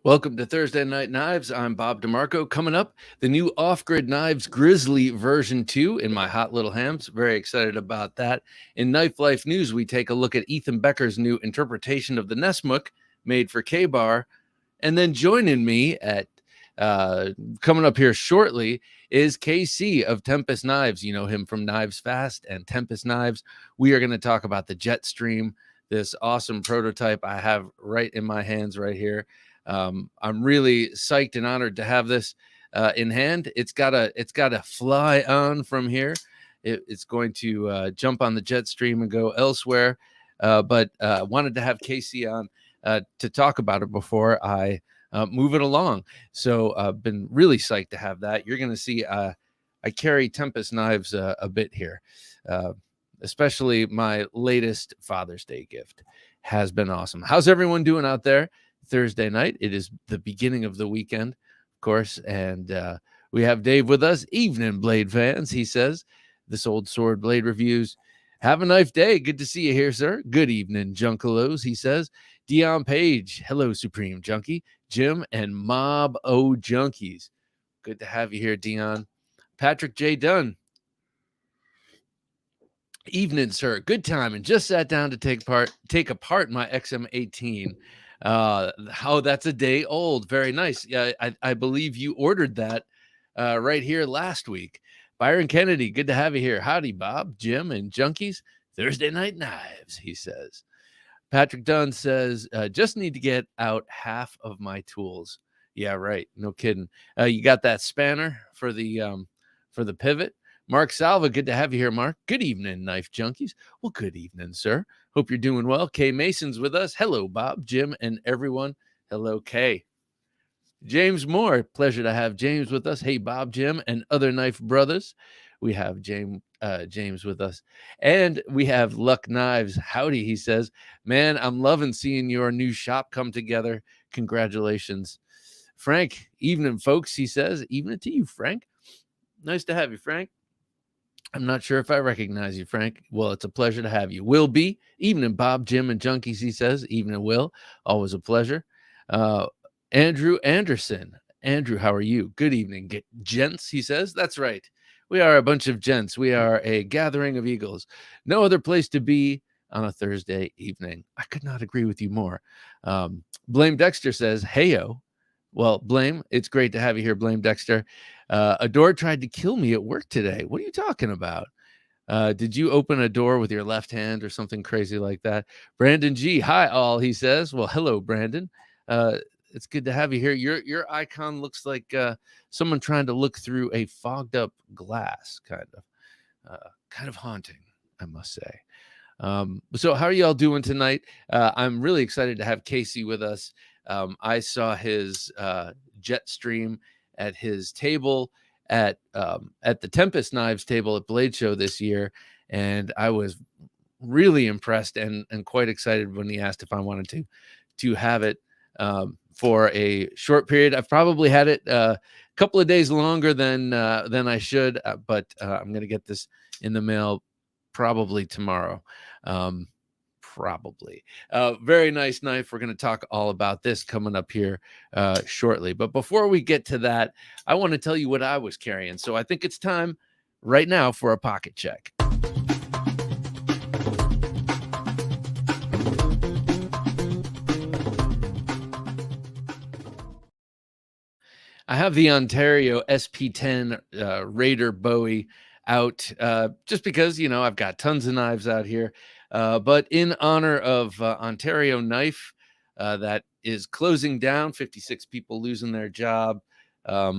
Welcome to Thursday Night Knives. I'm Bob DeMarco. Coming up, the new Off-Grid Knives Grizzly version 2 in my hot little hands. Very excited about that. In Knife Life News, we take a look at Ethan Becker's new interpretation of the Nessmuk made for K-Bar. And then joining me at coming up here shortly is KC of Tempest Knives. You know him from KnivesFast and Tempest Knives. We are going to talk about the Jetstream, this awesome prototype I have right in my hands right here. I'm really psyched and honored to have this in hand. It's got a fly on from here. It's going to jump on the Jetstream and go elsewhere. But wanted to have Casey on to talk about it before I move it along. So I've been really psyched to have that. You're going to see I carry Tempest Knives a bit here, especially my latest Father's Day gift has been awesome. How's everyone doing out there? Thursday night. It is the beginning of the weekend, of course, and we have Dave with us. Evening, Blade fans, he says. This old sword blade reviews. Have a nice day. Good to see you here, sir. Good evening, Junkalos, he says. Dion Page, hello, Supreme Junkie. Jim and Mob O Junkies. Good to have you here, Dion. Patrick J. Dunn. Evening, sir. Good time, and just sat down to take apart my XM18. How that's a day old. Very nice. Yeah, I believe you ordered that right here last week. Byron Kennedy, good to have you here. Howdy, Bob, Jim, and Junkies. Thursday Night Knives, he says. Patrick Dunn says, just need to get out half of my tools. Yeah, right. No kidding. You got that spanner for the pivot. Mark Salva, good to have you here, Mark. Good evening, Knife Junkies. Well, good evening, sir. Hope you're doing well. Kay Mason's with us. Hello, Bob, Jim, and everyone. Hello, Kay. James Moore, pleasure to have James with us. Hey, Bob, Jim, and other knife brothers. We have James with us. And we have Luck Knives. Howdy, he says. Man, I'm loving seeing your new shop come together. Congratulations. Frank, evening, folks, he says. Evening to you, Frank. Nice to have you, Frank. I'm not sure if I recognize you, Frank. Well, it's a pleasure to have you. Will be. Evening, Bob, Jim, and Junkies, he says. Evening, Will. Always a pleasure. Andrew Anderson. Andrew, how are you? Good evening, gents, he says. That's right. We are a bunch of gents. We are a gathering of eagles. No other place to be on a Thursday evening. I could not agree with you more. Blame Dexter says, heyo. Well, Blame, it's great to have you here, Blame Dexter. A door tried to kill me at work today. What are you talking about? Did you open a door with your left hand or something crazy like that? Brandon G, hi all, he says. Well, hello, Brandon. It's good to have you here. Your icon looks like someone trying to look through a fogged up glass, kind of haunting, I must say. So how are y'all doing tonight? I'm really excited to have Casey with us. I saw his Jetstream at his table at the Tempest Knives table at Blade Show this year, and I was really impressed and quite excited when he asked if I wanted to have it for a short period. I've probably had it a couple of days longer than I should, but I'm going to get this in the mail probably tomorrow. Probably. Very nice knife. We're going to talk all about this coming up here shortly. But before we get to that, I want to tell you what I was carrying. So I think it's time right now for a pocket check. I have the Ontario SP10 Raider Bowie out just because, you know, I've got tons of knives out here. But in honor of Ontario Knife that is closing down, 56 people losing their job, I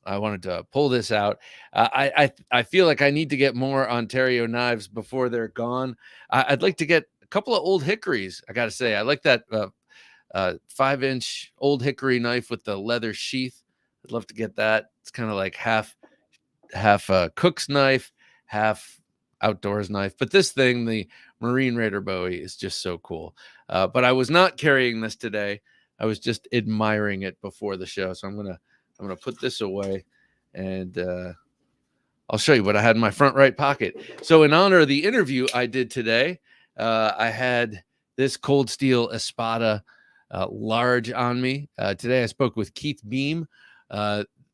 wanted to pull this out. I feel like I need to get more Ontario knives before they're gone. I'd like to get a couple of old hickories. I got to say, I like that 5-inch old hickory knife with the leather sheath. I'd love to get that. It's kind of like half cook's knife, half outdoors knife. But this thing, the Marine Raider Bowie, is just so cool. But I was not carrying this today. I was just admiring it before the show. So I'm gonna put this away, and I'll show you what I had in my front right pocket. So in honor of the interview I did today, I had this Cold Steel Espada large on me. Today I spoke with Keith Beam,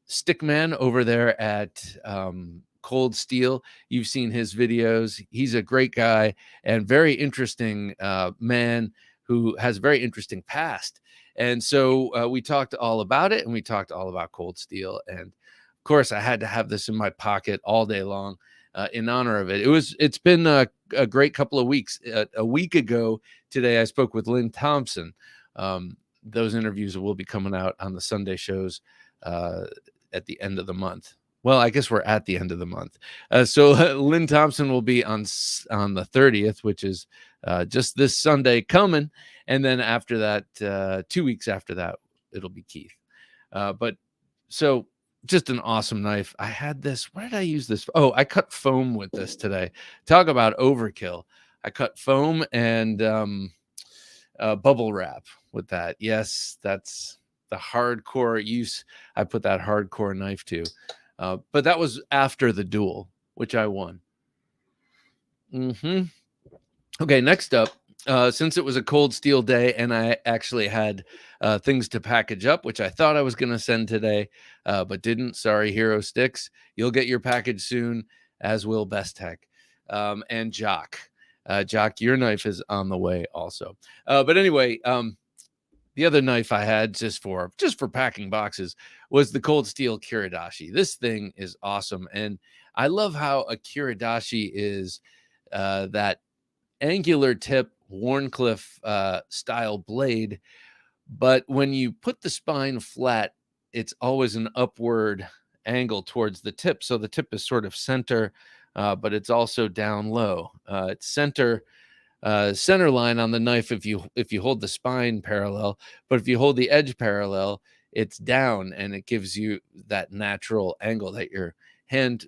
stickman over there at Cold Steel. You've seen his videos. He's a great guy and very interesting man who has a very interesting past. And so we talked all about it, and we talked all about Cold Steel. And of course, I had to have this in my pocket all day long in honor of it. It's been a great couple of weeks. A week ago today, I spoke with Lynn Thompson. Those interviews will be coming out on the Sunday shows at the end of the month. Well, I guess we're at the end of the month. So Lynn Thompson will be on the 30th, which is just this Sunday coming. And then after that, 2 weeks after that, it'll be Keith. But so just an awesome knife. I had this. Where did I use this? Oh, I cut foam with this today. Talk about overkill. I cut foam and bubble wrap with that. Yes, that's the hardcore use I put that hardcore knife to. But that was after the duel, which I won. Okay, next up, since it was a Cold Steel day and I actually had things to package up, which I thought I was going to send today, but didn't. Sorry, Hero Sticks. You'll get your package soon, as will Best Tech and Jock. Jock, your knife is on the way also. But anyway, the other knife I had just for packing boxes was the Cold Steel Kiridashi. This thing is awesome. And I love how a Kiridashi is that angular tip Wharncliffe style blade. But when you put the spine flat, it's always an upward angle towards the tip. So the tip is sort of center, but it's also down low. It's center line on the knife if you hold the spine parallel, but if you hold the edge parallel, it's down, and it gives you that natural angle that your hand,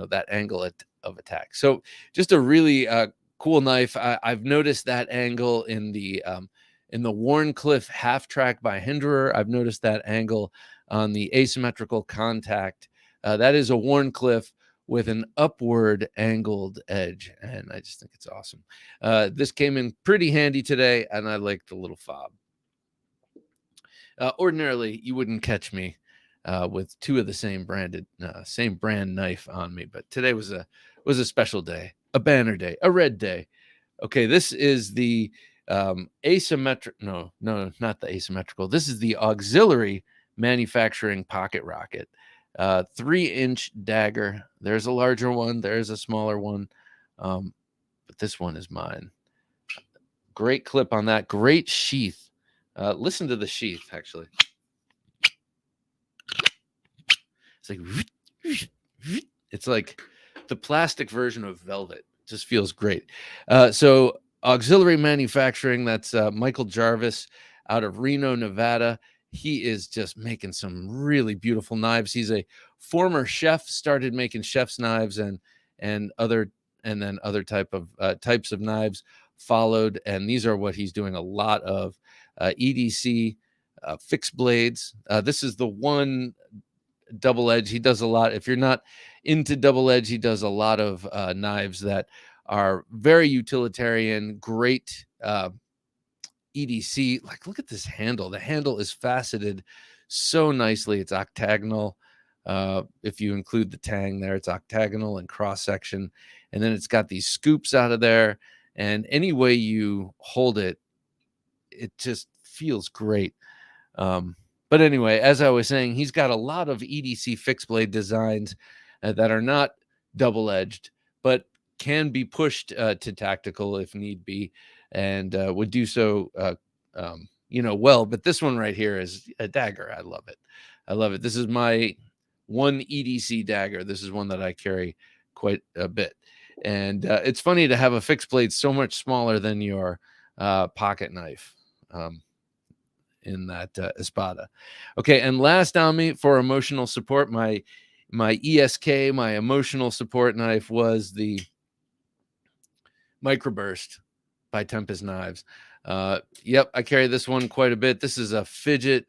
that angle of attack. So just a really cool knife. I've noticed that angle in the Wharncliffe half track by Hinderer. I've noticed that angle on the asymmetrical contact. That is a Wharncliffe with an upward angled edge, and I just think it's awesome. This came in pretty handy today, and I like the little fob. Ordinarily, you wouldn't catch me with two of the same brand knife on me, but today was a special day, a banner day, a red day. Okay, this is the asymmetric. No, not the asymmetrical. This is the auxiliary manufacturing pocket rocket. 3-inch dagger. There's a larger one. There's a smaller one. But this one is mine. Great clip on that. Great sheath. Listen to the sheath, actually. It's like the plastic version of velvet. It just feels great. So auxiliary manufacturing, that's Michael Jarvis out of Reno, Nevada. He is just making some really beautiful knives. He's a former chef, started making chef's knives and then other types of knives followed. And these are what he's doing a lot of. EDC, fixed blades. This is the one double edge. He does a lot. If you're not into double edge, he does a lot of knives that are very utilitarian, great EDC. Like, look at this handle. The handle is faceted so nicely. It's octagonal. If you include the tang there, it's octagonal and cross section. And then it's got these scoops out of there. And any way you hold it, it just feels great. But anyway, as I was saying, he's got a lot of EDC fixed blade designs that are not double-edged, but can be pushed to tactical if need be, and would do so, well. But this one right here is a dagger. I love it. I love it. This is my one EDC dagger. This is one that I carry quite a bit. And it's funny to have a fixed blade so much smaller than your pocket knife in that Espada. Okay, and last on me for emotional support, my ESK, my emotional support knife was the Microburst by Tempest Knives. Yep, I carry this one quite a bit. This is a fidget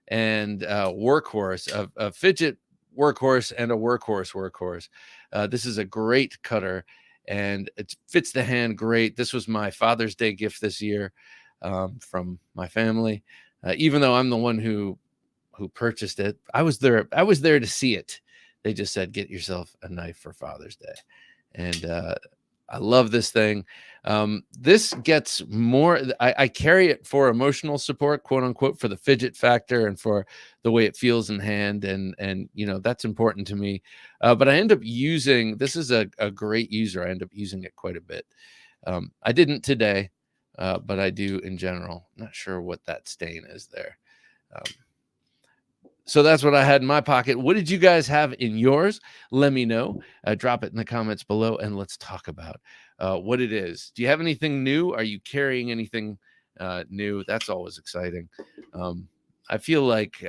and workhorse, a fidget workhorse and a workhorse. This is a great cutter, and it fits the hand great. This was my Father's Day gift this year. from my family, even though I'm the one who purchased it. I was there to see it. They just said, get yourself a knife for Father's Day. And I love this thing. This gets more, I carry it for emotional support, quote unquote, for the fidget factor and for the way it feels in hand. And that's important to me. But I end up using, this is a great user. I end up using it quite a bit. I didn't today, but I do in general. Not sure what that stain is there. So that's what I had in my pocket. What did you guys have in yours? Let me know. Drop it in the comments below, and let's talk about what it is. Do you have anything new? Are you carrying anything new? That's always exciting. I feel like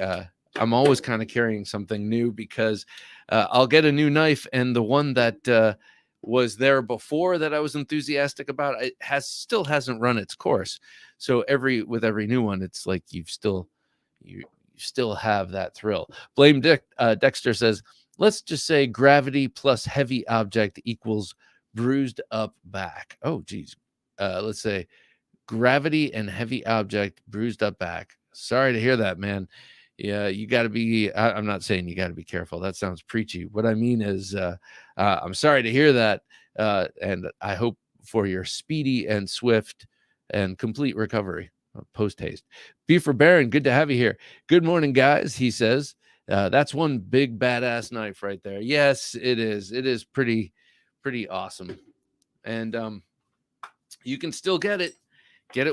I'm always kind of carrying something new because I'll get a new knife, and the one that was there before that I was enthusiastic about, it still hasn't run its course. So with every new one, it's like you still have that thrill. Blame Dexter says, let's just say gravity plus heavy object equals bruised up back. Oh, geez. Let's say gravity and heavy object bruised up back. Sorry to hear that, man. Yeah, you got to be, I'm not saying you got to be careful. That sounds preachy. What I mean is, I'm sorry to hear that. And I hope for your speedy and swift and complete recovery. Post haste. Beaver Baron, good to have you here. Good morning, guys. He says, that's one big badass knife right there. Yes, it is. It is pretty awesome. And you can still get it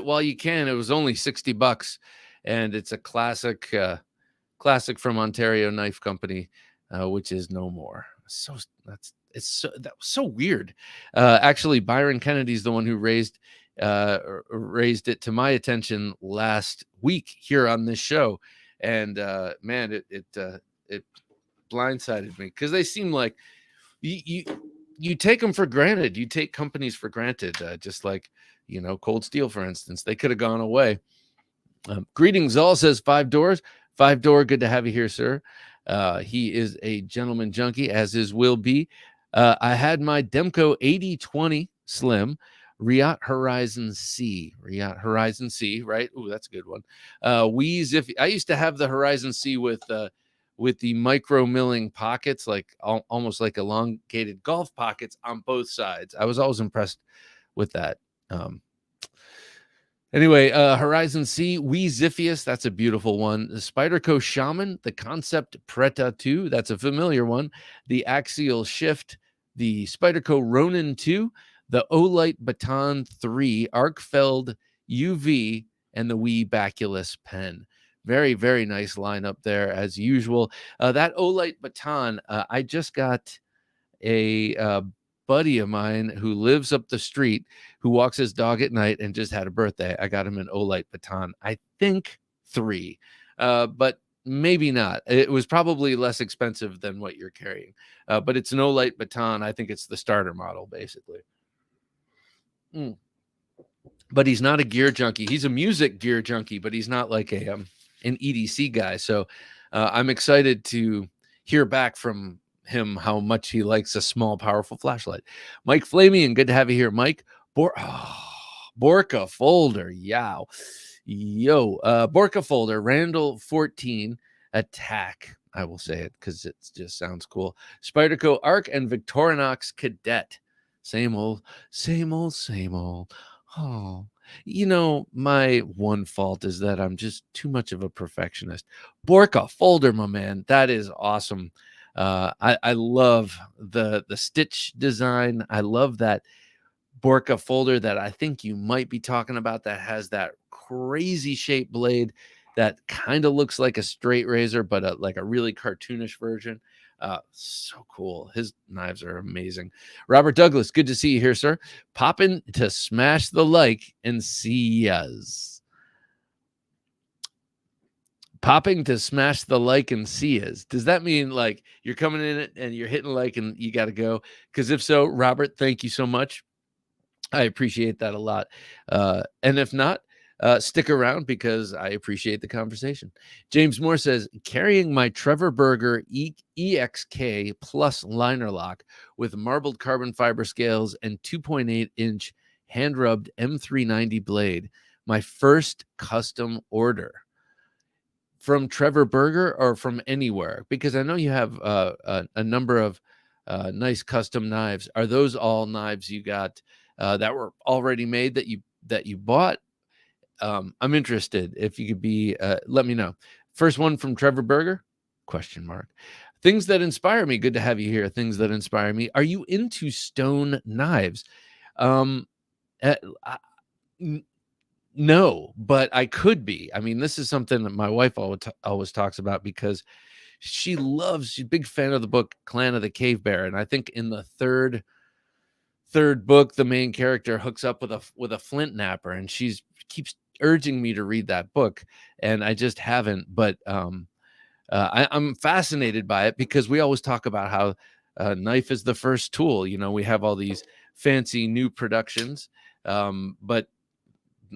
while you can. It was only $60, and it's a classic from Ontario Knife Company, which is no more. So that was so weird. Actually, Byron Kennedy's the one who raised it to my attention last week here on this show, and man, it blindsided me because they seem like you take them for granted. You take companies for granted, just like Cold Steel, for instance. They could have gone away. Greetings, all, says 5 Doors. 5 Door, good to have you here, sir. He is a gentleman junkie, as is will be. I had my Demco 8020 Slim Riot Horizon C, right? Ooh, that's a good one. I used to have the Horizon C with the micro milling pockets, like almost like elongated golf pockets on both sides. I was always impressed with that. Anyway, Horizon C, Ziphius, that's a beautiful one. The Spyderco Shaman, the Concept Preta 2, that's a familiar one. The Axial Shift, the Spyderco Ronin 2, the Olight Baton 3, Arkfeld UV, and the Wee Baculus pen. Very, very nice lineup there, as usual. That Olight Baton, I just got a buddy of mine who lives up the street, who walks his dog at night and just had a birthday. I got him an Olight Baton, I think 3, but maybe not. It was probably less expensive than what you're carrying, but it's an Olight Baton. I think it's the starter model, basically. But he's not a gear junkie. He's a music gear junkie, but he's not like an EDC guy. So I'm excited to hear back from him how much he likes a small, powerful flashlight. Mike Flamian, good to have you here, Mike. Borka Folder, yow. Borka Folder, Randall 14 Attack. I will say it because it just sounds cool. Spyderco Arc and Victorinox Cadet. Same old. Oh, my one fault is that I'm just too much of a perfectionist. Borka Folder, my man, that is awesome. I love the stitch design. I love that Borka Folder that I think you might be talking about, that has that crazy shaped blade that kind of looks like a straight razor, but like a really cartoonish version. So cool. His knives are amazing. Robert Douglas, good to see you here, sir. Popping to smash the like and see us. Popping to smash the like and see us. Does that mean like you're coming in and you're hitting like and you got to go? Because if so, Robert, thank you so much. I appreciate that a lot. And if not, stick around because I appreciate the conversation. James Moore says, carrying my Trevor Berger EXK Plus liner lock with marbled carbon fiber scales and 2.8-inch hand-rubbed M390 blade. my first custom order from Trevor Berger or from anywhere? Because I know you have a number of nice custom knives. Are those all knives you got that were already made that you bought? I'm interested. If you could be, let me know. First one from Trevor Berger? Question mark. Things that inspire me. Good to have you here. Things that inspire me. Are you into stone knives? Um, uh, I- n- no, but I could be. I mean, this is something that my wife always talks about because she's a big fan of the book Clan of the Cave Bear, and I think in the third book, the main character hooks up with a flint napper, and she's keeps urging me to read that book, and I just haven't. But I'm fascinated by it because we always talk about how knife is the first tool. You know, we have all these fancy new productions, but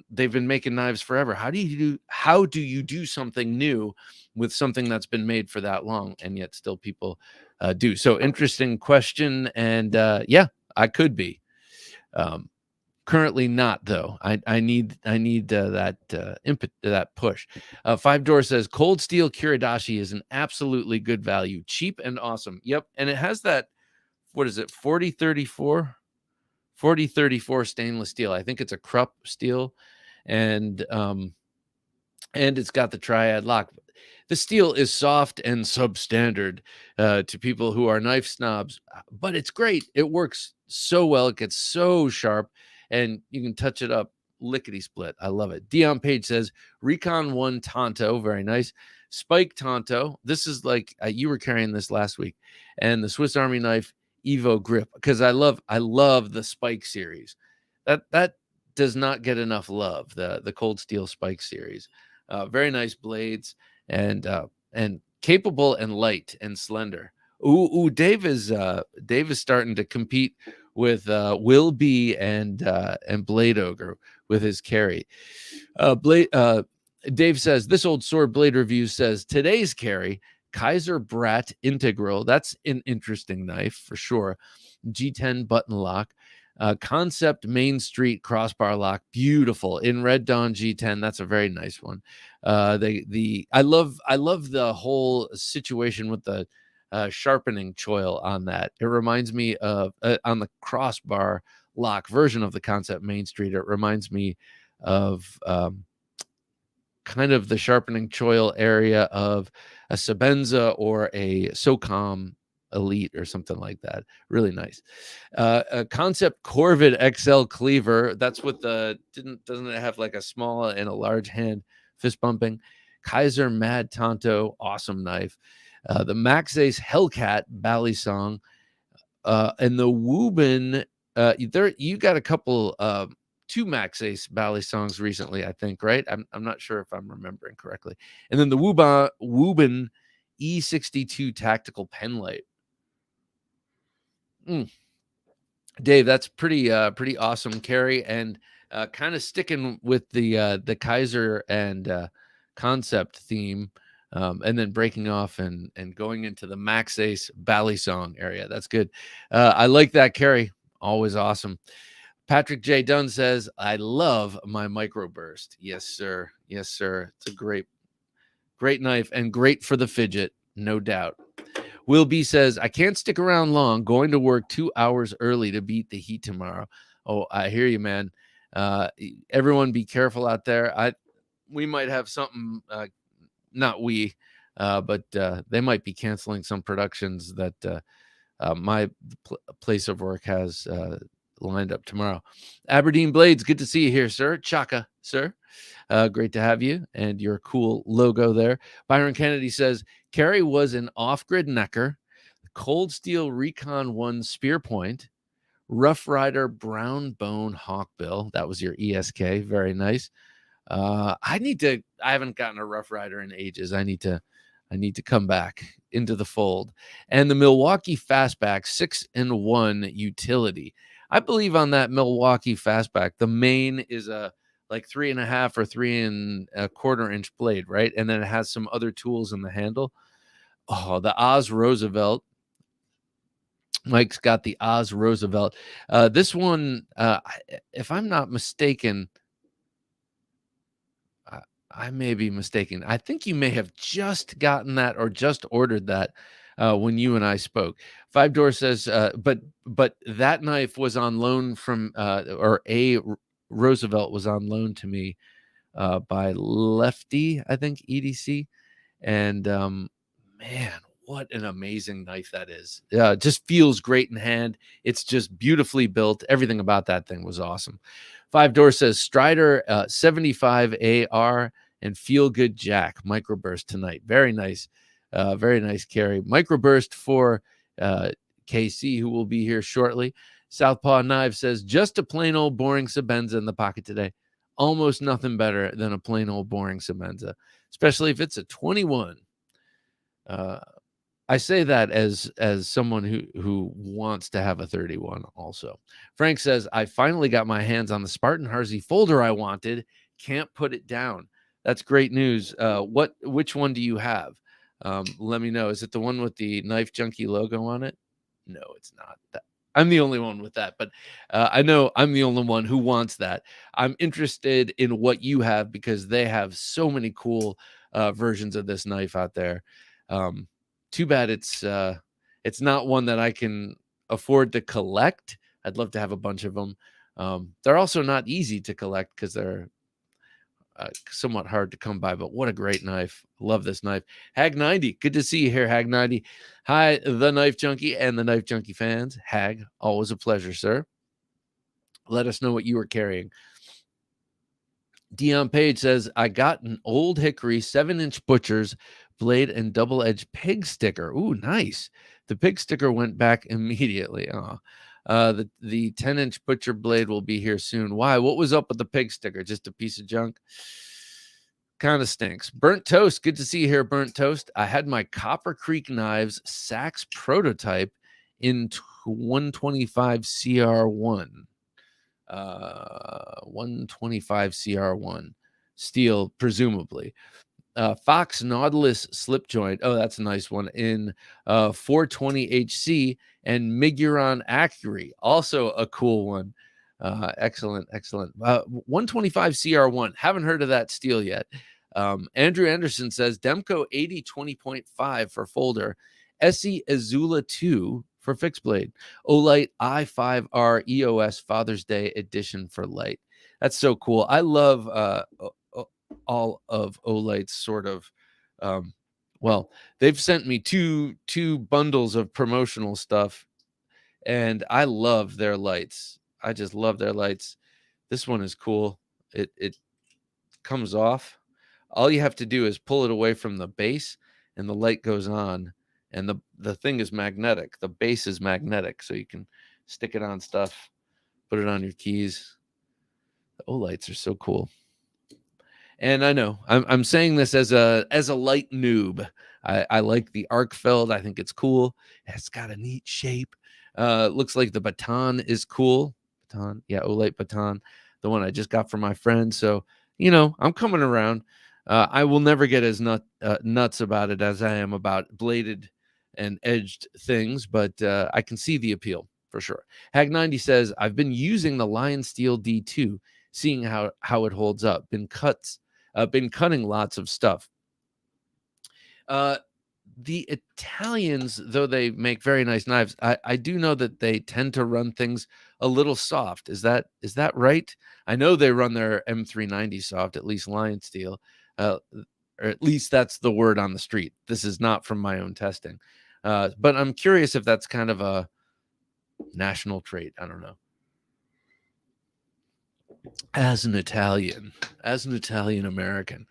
they've been making knives forever. How do you do something new with something that's been made for that long, and yet still people do? So interesting question, and yeah, I could be. Um, Currently not though. I need that input, that push. Five Door says cold steel Kiridashi is an absolutely good value, cheap and awesome. Yep, and it has that, what is it, 4034 stainless steel. I think it's a Krupp steel, and it's got the triad lock. The steel is soft and substandard to people who are knife snobs, but it's great. It works so well. It gets so sharp, and you can touch it up lickety split. I love it. Dion Page says Recon 1 Tonto, very nice. Spike Tonto. This is like you were carrying this last week, and the Swiss Army knife Evo grip, because I love the Spike series. That does not get enough love. The cold steel Spike series. Very nice blades, and capable and light and slender. Dave is starting to compete with Will B and Blade Ogre with his carry. Blade Dave says this old sword blade review says today's carry Kaiser Brat Integral. That's an interesting knife for sure. G10 button lock. Concept Main Street crossbar lock, beautiful in Red Dawn G10. That's a very nice one. I love the whole situation with the sharpening choil on that. It reminds me of on the crossbar lock version of the Concept Main Street. It reminds me of kind of the sharpening choil area of a Sabenza or a SOCOM Elite or something like that. Really nice. A Concept Corvid XL cleaver. That's what doesn't it have like a small and a large hand fist bumping? Kaiser Mad Tonto, awesome knife. The Max Ace Hellcat Bally Song, and the Woobin. You got a couple two Max Ace Bally songs recently, I think, right? I'm not sure if I'm remembering correctly. And then the Woobin E62 tactical penlight. Dave, that's pretty awesome carry, and kind of sticking with the Kaiser and Concept theme, and then breaking off and going into the Max Ace Bally Song area. That's good. I like that carry. Always awesome. Patrick J. Dunn says, I love my microburst. Yes, sir. Yes, sir. It's a great knife and great for the fidget, no doubt. Will B says, I can't stick around long. Going to work 2 hours early to beat the heat tomorrow. Oh, I hear you, man. Everyone be careful out there. We might have something, not we, but they might be canceling some productions that my place of work has lined up tomorrow. Aberdeen Blades, good to see you here, sir. Chaka, sir. Great to have you and your cool logo there. Byron Kennedy says, Carrie was an off-grid necker, Cold Steel Recon 1 Spear Point, Rough Rider Brown Bone Hawkbill. That was your ESK. Very nice. I haven't gotten a Rough Rider in ages. I need to come back into the fold. And the Milwaukee Fastback 6-in-1 utility. I believe on that Milwaukee Fastback, the main is a like 3.5 or 3.25 inch blade, right? And then it has some other tools in the handle. Oh, the Oz Roosevelt. Mike's got the Oz Roosevelt. This one, if I'm not mistaken, I may be mistaken. I think you may have just gotten that or just ordered that when you and I spoke. Five Door says, but that knife was on loan from Roosevelt was on loan to me by Lefty, I think EDC, and man, what an amazing knife that is. Just feels great in hand. It's just beautifully built. Everything about that thing was awesome. Five Door says Strider 75 AR and Feel Good Jack microburst tonight. Very nice. Very nice carry. Microburst for KC, who will be here shortly. Southpaw Knives says just a plain old boring Sabenza in the pocket today. Almost nothing better than a plain old boring Sabenza, especially if it's a 21. I say that as someone who wants to have a 31 also. Frank says, I finally got my hands on the Spartan Harsey folder I wanted. Can't put it down. That's great news. Which one do you have? Let me know. Is it the one with the KnifeJunkie logo on it? No, it's not. I'm the only one with that, but I know I'm the only one who wants that. I'm interested in what you have because they have so many cool versions of this knife out there. Too bad it's not one that I can afford to collect. I'd love to have a bunch of them. They're also not easy to collect because they're somewhat hard to come by, but what a great knife. Love this knife. Hag 90, good to see you here, Hag 90. Hi, the Knife Junkie and the Knife Junkie fans. Hag, always a pleasure, sir. Let us know what you were carrying. Dion Page says, I got an old hickory 7-inch butcher's blade and double-edged pig sticker. Ooh, nice. The pig sticker went back immediately. The 10-inch butcher blade will be here soon. Why? What was up with the pig sticker? Just a piece of junk? Kind of stinks. Burnt Toast. Good to see you here, Burnt Toast. I had my Copper Creek Knives Saks prototype in 125 CR1. 125 CR1 steel, presumably. Fox Nautilus slip joint. Oh, that's a nice one. In 420 HC and Miguron Accuray. Also a cool one. Excellent. 125 CR1. Haven't heard of that steel yet. Andrew Anderson says Demco 80 20.5 for folder. Essie Azula 2 for fixed blade. Olight i5R EOS Father's Day edition for light. That's so cool. I love all of Olight's sort of well, they've sent me two bundles of promotional stuff, and I love their lights. I just love their lights. This one is cool. It comes off. All you have to do is pull it away from the base, and the light goes on. And the thing is magnetic. The base is magnetic, so you can stick it on stuff, put it on your keys. The Olights are so cool. And I know I'm saying this as a light noob. I like the Arkfeld. I think it's cool. It's got a neat shape. Looks like the baton is cool. Baton, yeah, Olight baton, the one I just got from my friend. So I'm coming around. I will never get as nuts about it as I am about bladed and edged things, but I can see the appeal for sure. Hag 90 says, I've been using the Lion Steel D2, seeing how it holds up. Been cutting lots of stuff. The Italians, though they make very nice knives, I do know that they tend to run things a little soft. Is that right? I know they run their M390 soft, at least Lion Steel, or at least that's the word on the street. This is not from my own testing. But I'm curious if that's kind of a national trait. I don't know. As an Italian American,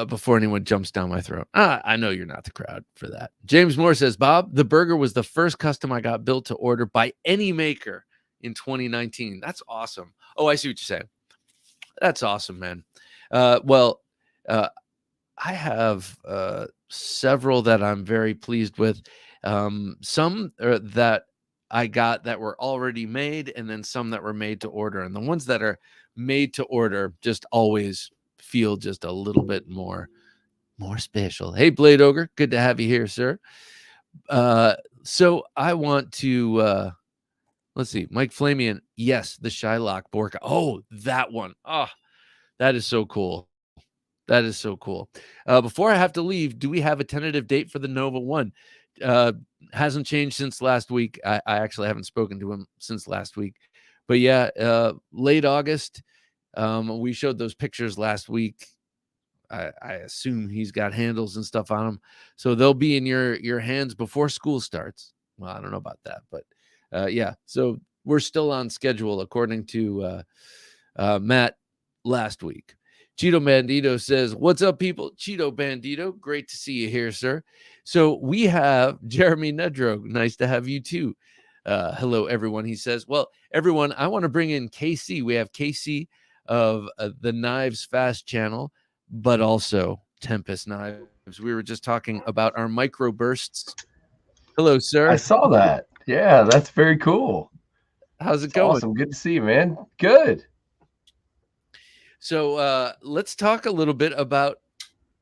before anyone jumps down my throat, I know you're not the crowd for that. James Moore says, Bob, the burger was the first custom I got built to order by any maker in 2019. That's awesome. Oh, I see what you're saying. That's awesome, man. I have several that I'm very pleased with. Some that I got that were already made, and then some that were made to order. And the ones that are made to order just always feel just a little bit more special. Hey, Blade Ogre, good to have you here, sir. So I want to let's see, Mike Flamian. Yes, the Shylock Borka. Oh, that one. Oh, that is so cool. That is so cool. Before I have to leave, do we have a tentative date for the Nova 1? Uh, hasn't changed since last week. I actually haven't spoken to him since last week. But yeah, late August. We showed those pictures last week. I assume he's got handles and stuff on them, so they'll be in your hands before school starts. Well, I don't know about that, but yeah. So we're still on schedule according to Matt last week. Cheeto Bandito says, "What's up, people?" Cheeto Bandito, great to see you here, sir. So we have Jeremy Nedro. Nice to have you too. Hello, everyone. He says, "Well, everyone, I want to bring in KC. We have KC of the KnivesFast Channel, but also Tempest Knives. We were just talking about our microbursts. Hello, I sir. saw that. Yeah, that's very cool. How's it It's going?" awesome. Good to see you, man. Good. So let's talk a little bit about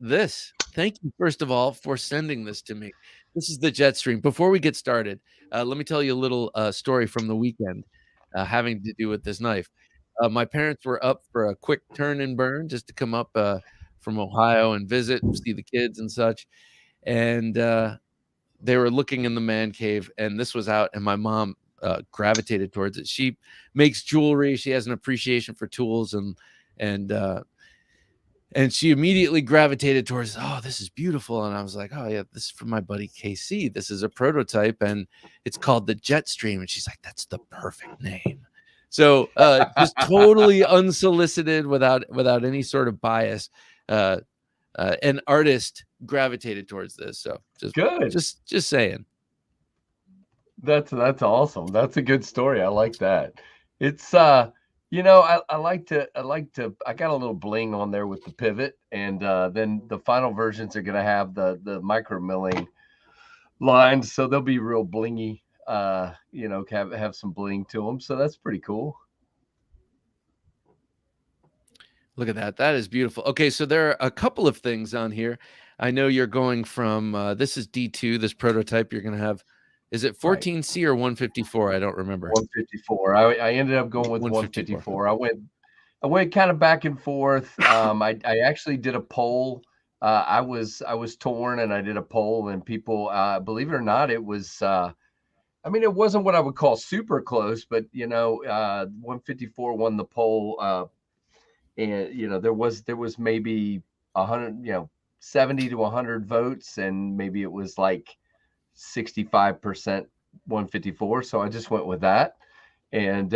this. Thank you, first of all, for sending this to me. This is the Jetstream. Before we get started, let me tell you a little story from the weekend having to do with this knife. My parents were up for a quick turn and burn just to come up from Ohio and visit, see the kids and such. And they were looking in the man cave, and this was out, and my mom gravitated towards it. She makes jewelry. She has an appreciation for tools, and and she immediately gravitated towards, oh, this is beautiful. And I was like, oh yeah, this is from my buddy KC. This is a prototype, and it's called the Jetstream. And she's like, that's the perfect name. So just totally unsolicited, without any sort of bias, an artist gravitated towards this. So Good. just saying. That's awesome. That's a good story. I like that. It's I like to I got a little bling on there with the pivot, and then the final versions are gonna have the micro milling lines, so they'll be real blingy. Have some bling to them. So that's pretty cool. Look at that. That is beautiful. Okay, so there are a couple of things on here. I know you're going from this is D2, this prototype you're going to have. Is it Right. 14C or 154? I don't remember. 154. I ended up going with 154. 154. I went kind of back and forth. I actually did a poll. I was torn, and I did a poll, and people, believe it or not, it was. I mean, it wasn't what I would call super close, but 154 won the poll, and there was maybe 100, 70 to 100 votes, and maybe it was like 65% 154. So I just went with that, and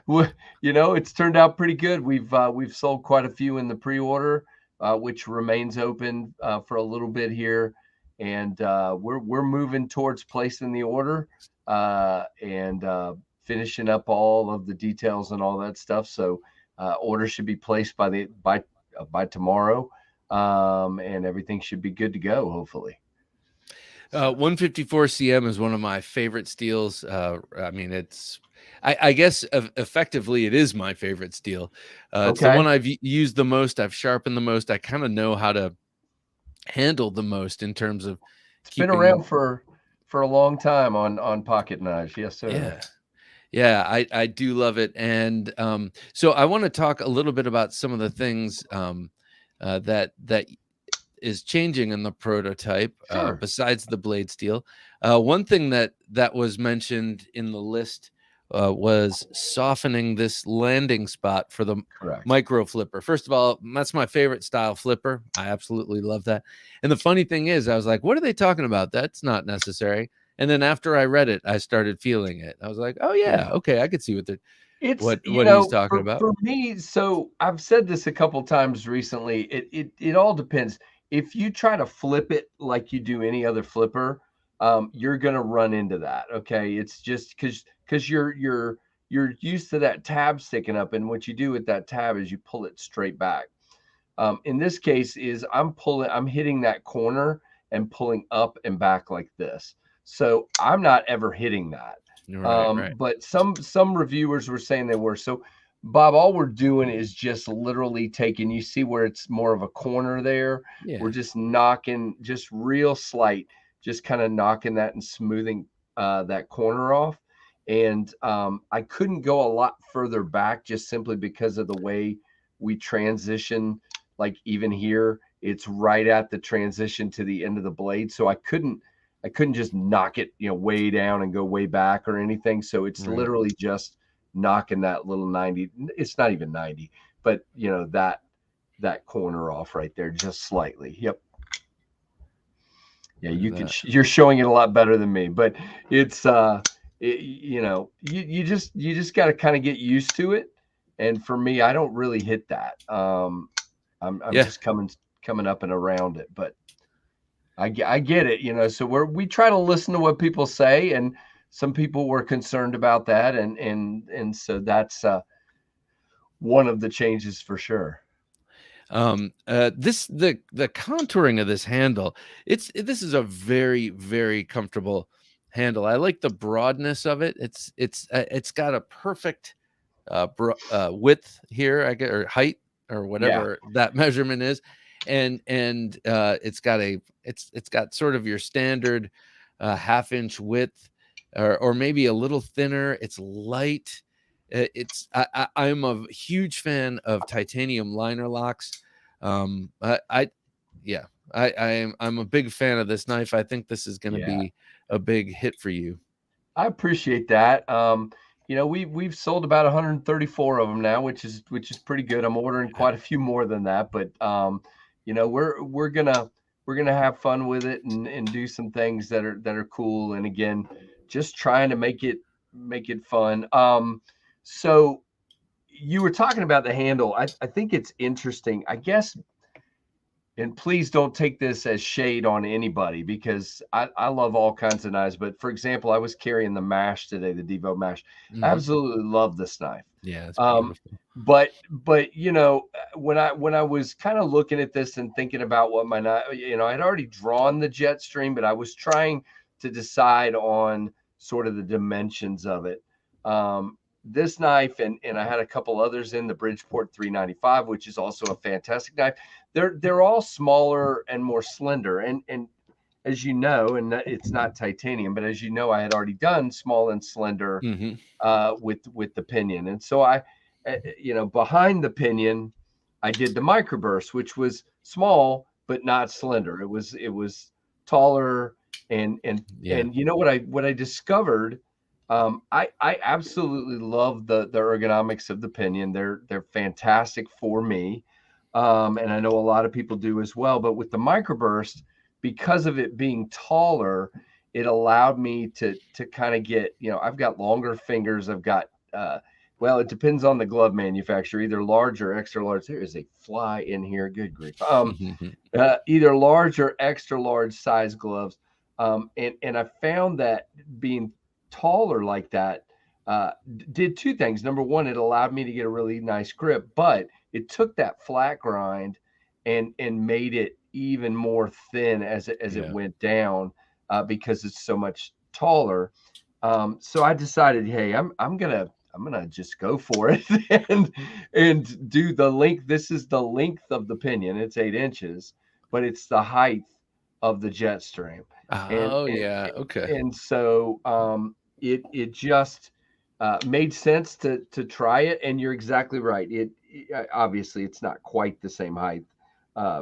it's turned out pretty good. We've sold quite a few in the pre-order, which remains open for a little bit here, and we're moving towards placing the order and finishing up all of the details and all that stuff. So order should be placed by tomorrow, and everything should be good to go. Hopefully. 154 CM is one of my favorite steels. I mean, I guess effectively it is my favorite steel. It's the Okay. one I've used the most. I've sharpened the most. I kind of know how to handle the most in terms of It's been around keeping. for a long time on pocket knives. Yes, sir. Yeah. Yeah, I do love it. And so I want to talk a little bit about some of the things that is changing in the prototype Sure. besides the blade steel. One thing that was mentioned in the list was softening this landing spot for the Correct. micro flipper. First of all, that's my favorite style flipper. I absolutely love that. And the funny thing is, I was like, what are they talking about? That's not necessary. And then after I read it, I started feeling it. I was like, oh yeah, Yeah. okay, I could see It's what he's talking about. for me. So I've said this a couple times recently. It all depends. If you try to flip it like you do any other flipper, you're gonna run into that. Okay, it's just because you're used to that tab sticking up, and what you do with that tab is you pull it straight back. In this case, is I'm hitting that corner and pulling up and back like this. So I'm not ever hitting that. Right, right. But some reviewers were saying they were. So Bob, all we're doing is just literally taking, you see where it's more of a corner there. We're Yeah. just knocking, just real slight, just kind of knocking that and smoothing that corner off. And I couldn't go a lot further back just simply because of the way we transition like even here, it's right at the transition to the end of the blade. So I couldn't just knock it, way down and go way back or anything. So it's Right. literally just knocking that little 90. It's not even 90, but that corner off right there just slightly. Yep. Yeah, you're showing it a lot better than me, but it's you just got to kind of get used to it. And for me, I don't really hit that. I'm Yeah. just coming up and around it, but I get it. So we try to listen to what people say, and some people were concerned about that, and so that's one of the changes for sure. The contouring of this handle, this is a very, very comfortable handle. I like the broadness of it. It's got a perfect width here, I get, or height, or whatever that measurement is, and it's got sort of your standard half-inch width, or maybe a little thinner. It's light. I'm a huge fan of titanium liner locks. I'm a big fan of this knife. I think this is going to be a big hit for you. I appreciate that. We've sold about 134 of them now, which is pretty good. I'm ordering quite a few more than that, but we're gonna have fun with it and do some things that are cool. And again, just trying to make it fun. So you were talking about the handle. I think it's interesting, I guess. And please don't take this as shade on anybody, because I love all kinds of knives. But for example, I was carrying the Mash today, the Devo Mash. Mm-hmm. Absolutely love this knife. Yeah, it's beautiful. But when I was kind of looking at this and thinking about what my knife, I'd already drawn the Jetstream, but I was trying to decide on sort of the dimensions of it. This knife, and I had a couple others in the Bridgeport 395, which is also a fantastic knife. They're all smaller and more slender, and as you know, and it's not titanium, but as you know, I had already done small and slender with the pinion, and so I, behind the pinion, I did the microburst, which was small but not slender. It was taller, and what I discovered. I absolutely love the ergonomics of the pinion. They're fantastic for me. And I know a lot of people do as well. But with the microburst, because of it being taller, it allowed me to kind of get, I've got longer fingers. I've got, it depends on the glove manufacturer, either large or extra large. There is a fly in here. Good grief. Either large or extra large size gloves. And I found that being taller like that did two things. Number one, it allowed me to get a really nice grip, but it took that flat grind and made it even more thin as it went down, because it's so much taller. So I decided, hey, I'm gonna just go for it and do the length. This is the length of the pinion. It's 8 inches, but it's the height of the Jetstream. Okay. And so it just made sense to try it. And you're exactly right. It obviously it's not quite the same height,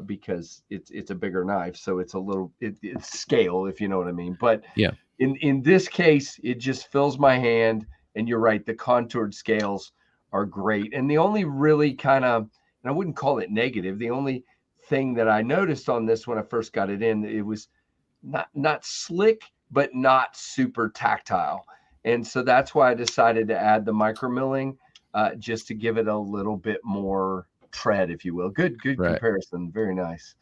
because it's a bigger knife, so it's a little it's scale, if you know what I mean. But yeah, in this case, it just fills my hand. And you're right, the contoured scales are great. And the only really kind of, and I wouldn't call it negative, the only thing that I noticed on this when I first got it in, it was not slick, but not super tactile. And so that's why I decided to add the micromilling, just to give it a little bit more tread, if you will. Good right. Comparison. Very nice.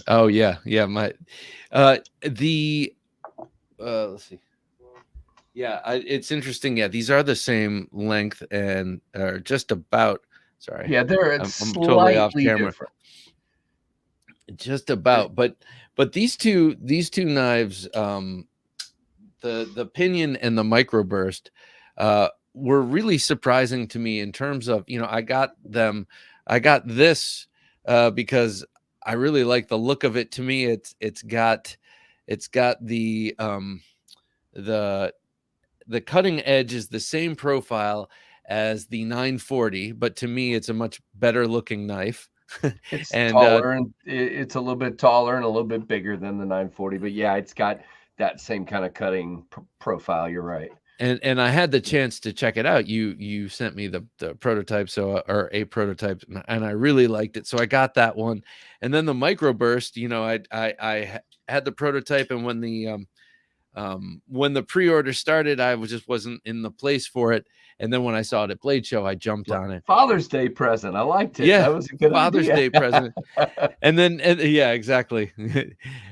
Oh yeah. Let's see. Yeah, it's interesting. Yeah, these are the same length and are just about. Sorry. Yeah, they're I'm slightly totally off camera. different. Just about, but these two knives, the pinion and the microburst, were really surprising to me in terms of, I got this because I really like the look of it. To me, it's got the cutting edge is the same profile as the 940, but to me it's a much better looking knife. It's And taller and it's a little bit taller and a little bit bigger than the 940, but yeah, it's got that same kind of cutting profile. You're right. and I had the chance to check it out. You sent me the prototype, so or a prototype, and I really liked it. So I got that one, and then the microburst. You know, I had the prototype, and when the pre-order started, I just wasn't in the place for it. And then when I saw it at Blade Show, I jumped on it. Father's Day present. I liked it. Yeah, That was a good Father's idea. Day present. And then yeah, exactly.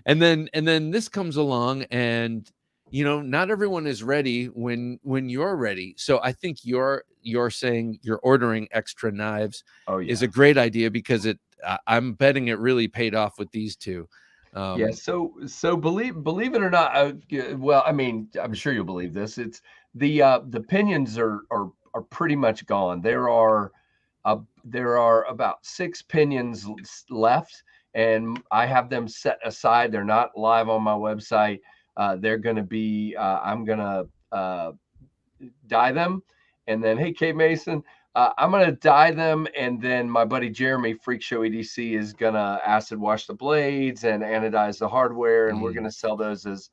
and then this comes along, and not everyone is ready when you're ready. So I think you're saying you're ordering extra knives Oh is yeah. a great idea, because I'm betting it really paid off with these two. Yeah, Um, so believe it or not, well, I mean, I'm sure you'll believe this. It's the pinions are pretty much gone. There are about 6 pinions left, and I have them set aside. They're not live on my website. They're going to be. I'm going to dye them, and then hey, Kate Mason, I'm gonna dye them, and then my buddy Jeremy, Freak Show EDC, is gonna acid wash the blades and anodize the hardware, and we're mm, gonna sell those as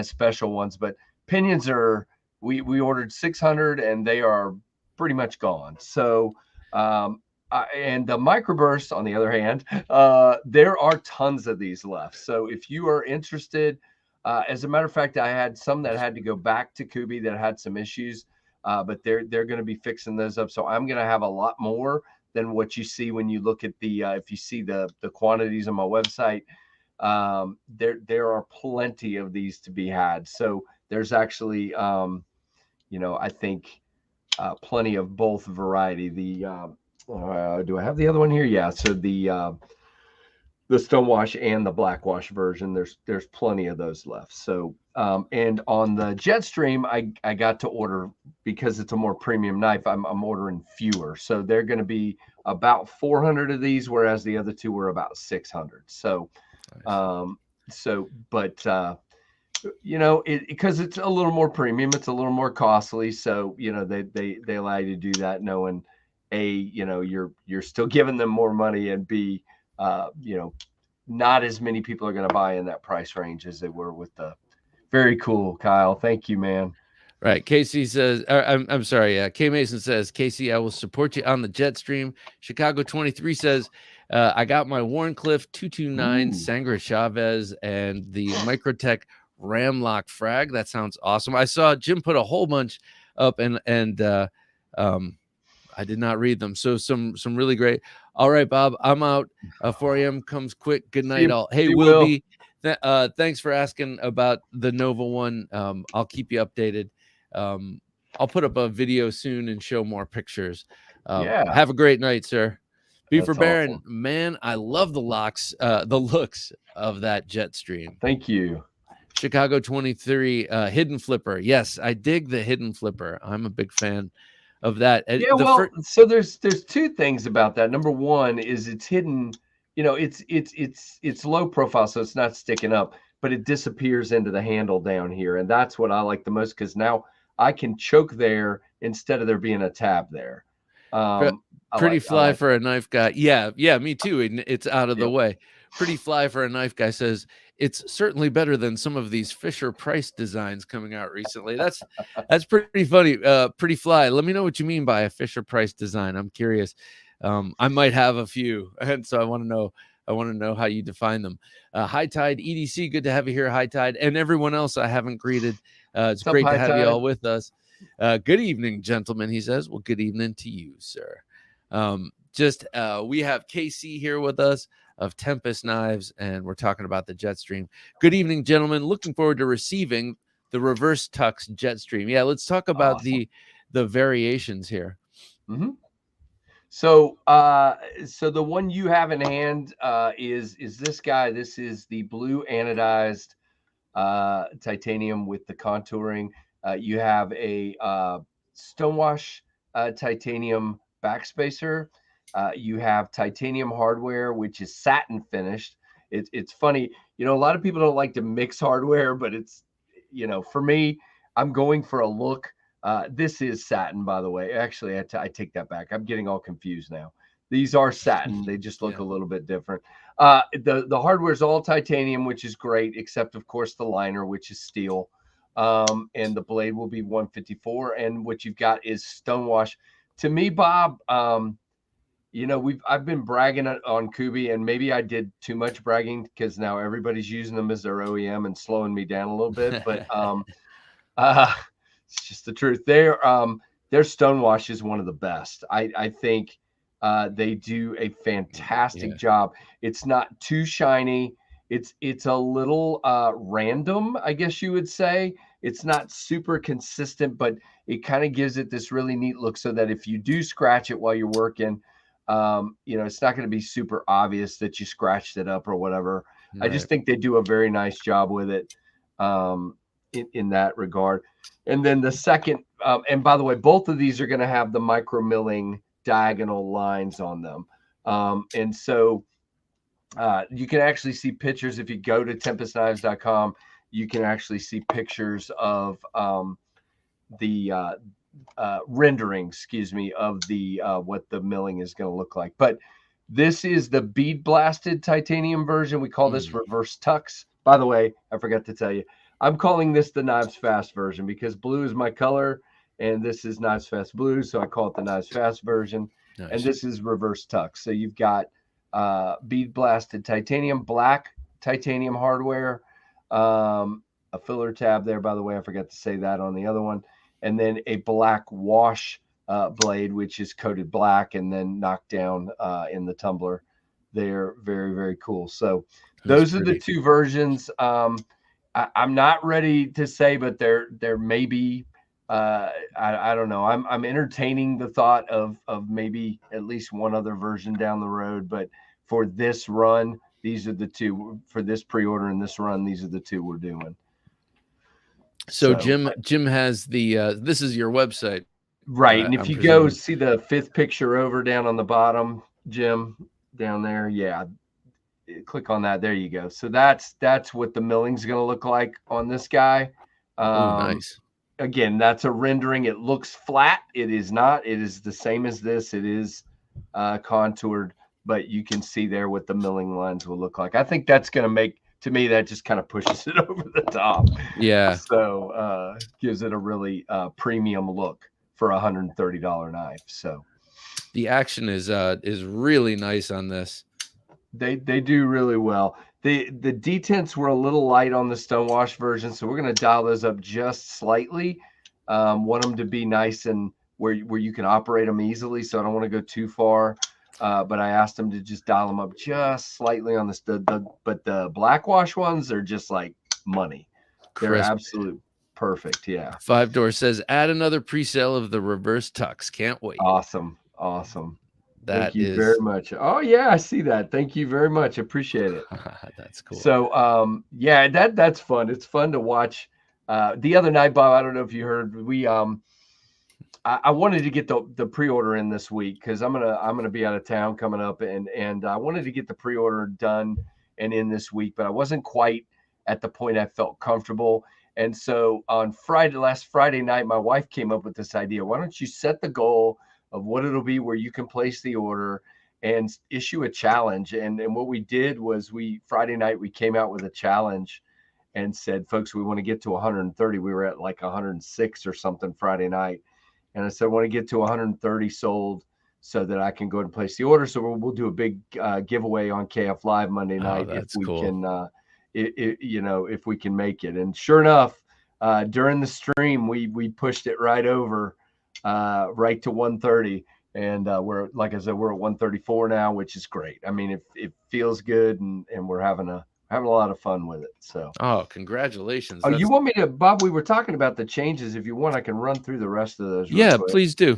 special ones. But pinions are we ordered 600, and they are pretty much gone. So. And the microburst, on the other hand, there are tons of these left. So if you are interested, as a matter of fact, I had some that had to go back to Kubi that had some issues, but they're going to be fixing those up. So I'm going to have a lot more than what you see when you look at the if you see the quantities on my website. There are plenty of these to be had. So there's actually I think plenty of both variety. Do I have the other one here? Yeah. So the stonewash and the blackwash version. There's plenty of those left. So and on the Jetstream, I got to order, because it's a more premium knife. I'm ordering fewer, so they're going to be about 400 of these, whereas the other two were about 600. So but because it's a little more premium, it's a little more costly. So they allow you to do that, knowing you're still giving them more money, and B, not as many people are going to buy in that price range as they were with the. Very cool, Kyle. Thank you, man. Right. Casey says, I'm sorry. K Mason says, Casey, I will support you on the Jetstream. Chicago 23 says, I got my Warncliffe 229 Ooh. Sangra Chavez and the Microtech Ramlock frag. That sounds awesome. I saw Jim put a whole bunch up, and I did not read them. So some really great. All right, Bob, I'm out. 4 a.m. comes quick. Good night, all. Hey, Will. thanks for asking about the Nova one. I'll keep you updated. I'll put up a video soon and show more pictures. Yeah. Have a great night, sir. Beaver That's Baron, awesome. man, I love the looks of that Jetstream. Thank you. Chicago 23, hidden flipper. Yes, I dig the hidden flipper. I'm a big fan of that. Yeah, well, so there's 2 things about that. Number one is it's hidden. It's low profile, so it's not sticking up, but it disappears into the handle down here, and that's what I like the most, because now I can choke there instead of there being a tab there. Pretty fly like for a knife guy. Yeah, me too. And it's out of the Yep. way. Pretty fly for a knife guy says it's certainly better than some of these Fisher Price designs coming out recently. That's pretty funny. Pretty fly. Let me know what you mean by a Fisher Price design. I'm curious. I might have a few, and so I want to know. I want to know how you define them. High Tide EDC, good to have you here, High Tide, and everyone else I haven't greeted. It's great to have you all with us. Good evening, gentlemen. He says, "Well, good evening to you, sir." We have KC here with us of Tempest Knives, and we're talking about the Jetstream. Good evening, gentlemen. Looking forward to receiving the reverse tux Jetstream. Yeah, let's talk about Awesome. the variations here. Mm-hmm. So the one you have in hand is this guy. This is the blue anodized titanium with the contouring. You have a stonewash titanium backspacer. You have titanium hardware, which is satin finished. It's funny, a lot of people don't like to mix hardware, but it's, for me, I'm going for a look. This is satin, by the way. Actually, I take that back. I'm getting all confused now. These are satin. They just look Yeah. a little bit different. The hardware is all titanium, which is great, except of course the liner, which is steel. And the blade will be 154. And what you've got is stonewash. To me, Bob, I've been bragging on Kubi, and maybe I did too much bragging because now everybody's using them as their OEM and slowing me down a little bit. But uh, it's just the truth. Their stonewash is one of the best. I think they do a fantastic job. It's not too shiny. It's a little random, I guess you would say. It's not super consistent, but it kind of gives it this really neat look so that if you do scratch it while you're working, it's not going to be super obvious that you scratched it up or whatever. Right. I just think they do a very nice job with it in that regard. And then the second, and by the way, both of these are going to have the micro milling diagonal lines on them. And so you can actually see pictures if you go to TempestKnives.com. You can actually see pictures of the rendering, of the what the milling is going to look like. But this is the bead blasted titanium version. We call this reverse tux. By the way, I forgot to tell you, I'm calling this the KnivesFast version because blue is my color, and this is KnivesFast blue, so I call it the KnivesFast version. Nice. And this is reverse tux. So you've got bead blasted titanium, black titanium hardware, a filler tab there. By the way, I forgot to say that on the other one. And then a black wash blade, which is coated black and then knocked down in the tumbler. They're very, very cool. So those are the two versions. I'm not ready to say, but there may be. I don't know. I'm entertaining the thought of maybe at least one other version down the road. But for this run, these are the two. For this pre-order and this run, these are the two we're doing. So Jim has the this is your website, right? And if you go see the fifth picture over down on the bottom, Jim, down there, yeah, click on that. There you go. So that's what the milling's going to look like on this guy. Nice. Again, that's a rendering. It looks flat. It is not. It is the same as this. It is contoured, but you can see there what the milling lines will look like. I think that's going to make. To me, that just kind of pushes it over the top. Yeah. So gives it a really premium look for a $130 knife. So the action is really nice on this. They do really well. The detents were a little light on the stonewash version, so we're going to dial those up just slightly. Want them to be nice and where you can operate them easily. So I don't want to go too far. But I asked them to just dial them up just slightly on this. But the black wash ones are just like money. They're absolute perfect. Yeah. 5-Door says add another pre-sale of the reverse tux. Can't wait. Awesome. Thank you very much. Oh yeah, I see that. Thank you very much. Appreciate it. That's cool. So yeah, that's fun. It's fun to watch. The other night, Bob, I don't know if you heard, we I wanted to get the pre-order in this week because I'm gonna be out of town coming up, and I wanted to get the pre-order done and in this week, but I wasn't quite at the point I felt comfortable. And so on last Friday night, my wife came up with this idea. Why don't you set the goal of what it'll be where you can place the order and issue a challenge? And what we did was Friday night we came out with a challenge and said, folks, we want to get to 130. We were at like 106 or something Friday night. And I said, I want to get to 130 sold so that I can go and place the order. So we'll do a big giveaway on KF Live Monday night if we can, if we can make it. And sure enough, during the stream, we pushed it right over, right to 130. And we're, like I said, we're at 134 now, which is great. I mean, it feels good, and we're having a lot of fun with it. So, congratulations. You want me to, Bob? We were talking about the changes. If you want, I can run through the rest of those. Yeah, please do.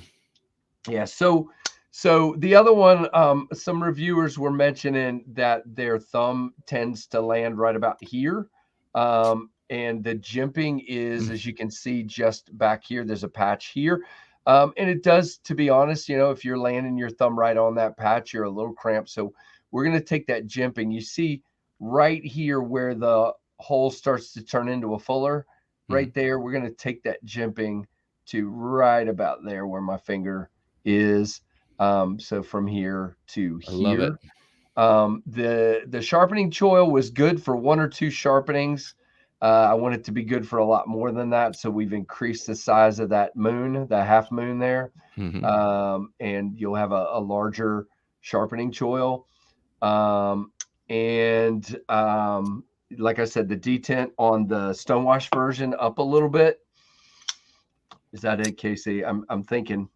Yeah. So the other one, some reviewers were mentioning that their thumb tends to land right about here. And the jimping is, as you can see, just back here. There's a patch here. And it does, to be honest, if you're landing your thumb right on that patch, you're a little cramped. So we're going to take that jimping. You see right here where the hole starts to turn into a fuller, right there, we're going to take that jimping to right about there where my finger is. So from here to I love it. here. The sharpening choil was good for 1 or 2 sharpenings. I want it to be good for a lot more than that, so we've increased the size of that moon, the half moon there, Hmm. and you'll have a larger sharpening choil. Um, and like I said, the detent on the stonewash version up a little bit. Is that it, Casey? I'm thinking.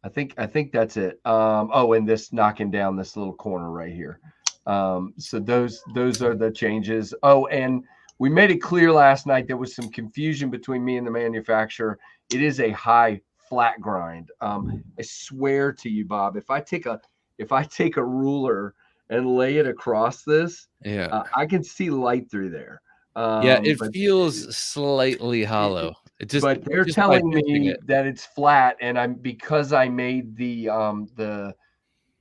I think that's it. Oh, and this knocking down this little corner right here. So those are the changes. Oh, and we made it clear last night there was some confusion between me and the manufacturer. It is a high flat grind. I swear to you, Bob, if I take a ruler and lay it across this, Yeah. I can see light through there. Yeah, it But feels slightly hollow. It but they're just by telling pinching me it. that it's flat, and I'm because I made the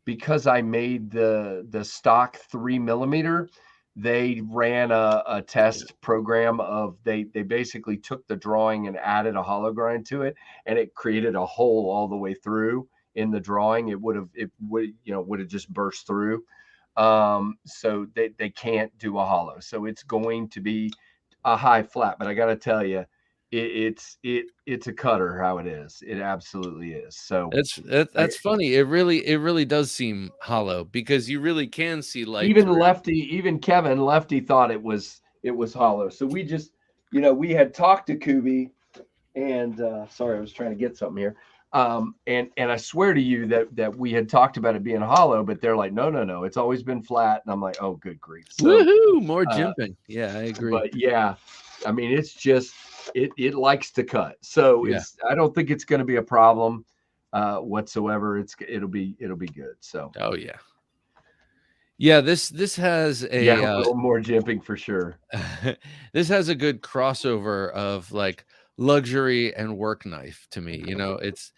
because I made the stock 3 millimeter. They ran a test program of they basically took the drawing and added a hollow grind to it, and it created a hole all the way through in the drawing. It would have just burst through. So they can't do a hollow. So it's going to be a high flat. But I got to tell you, it's a cutter how it is. It absolutely is. So That's funny. It really does seem hollow because you really can see light even through it. Lefty, even Kevin Lefty thought it was hollow. So we just, we had talked to Kubi, and sorry, I was trying to get something here. And I swear to you that we had talked about it being hollow, but they're like, no, it's always been flat. And I'm like, oh, good grief. So, Woohoo! More uh, jimping. Yeah, I agree. but yeah, I mean, it's just it likes to cut. So Yeah. I don't think it's going to be a problem whatsoever. It'll be good. So Oh yeah. Yeah, this has yeah, a a little more jimping for sure. this has a good crossover of like luxury and work knife to me. You know, it's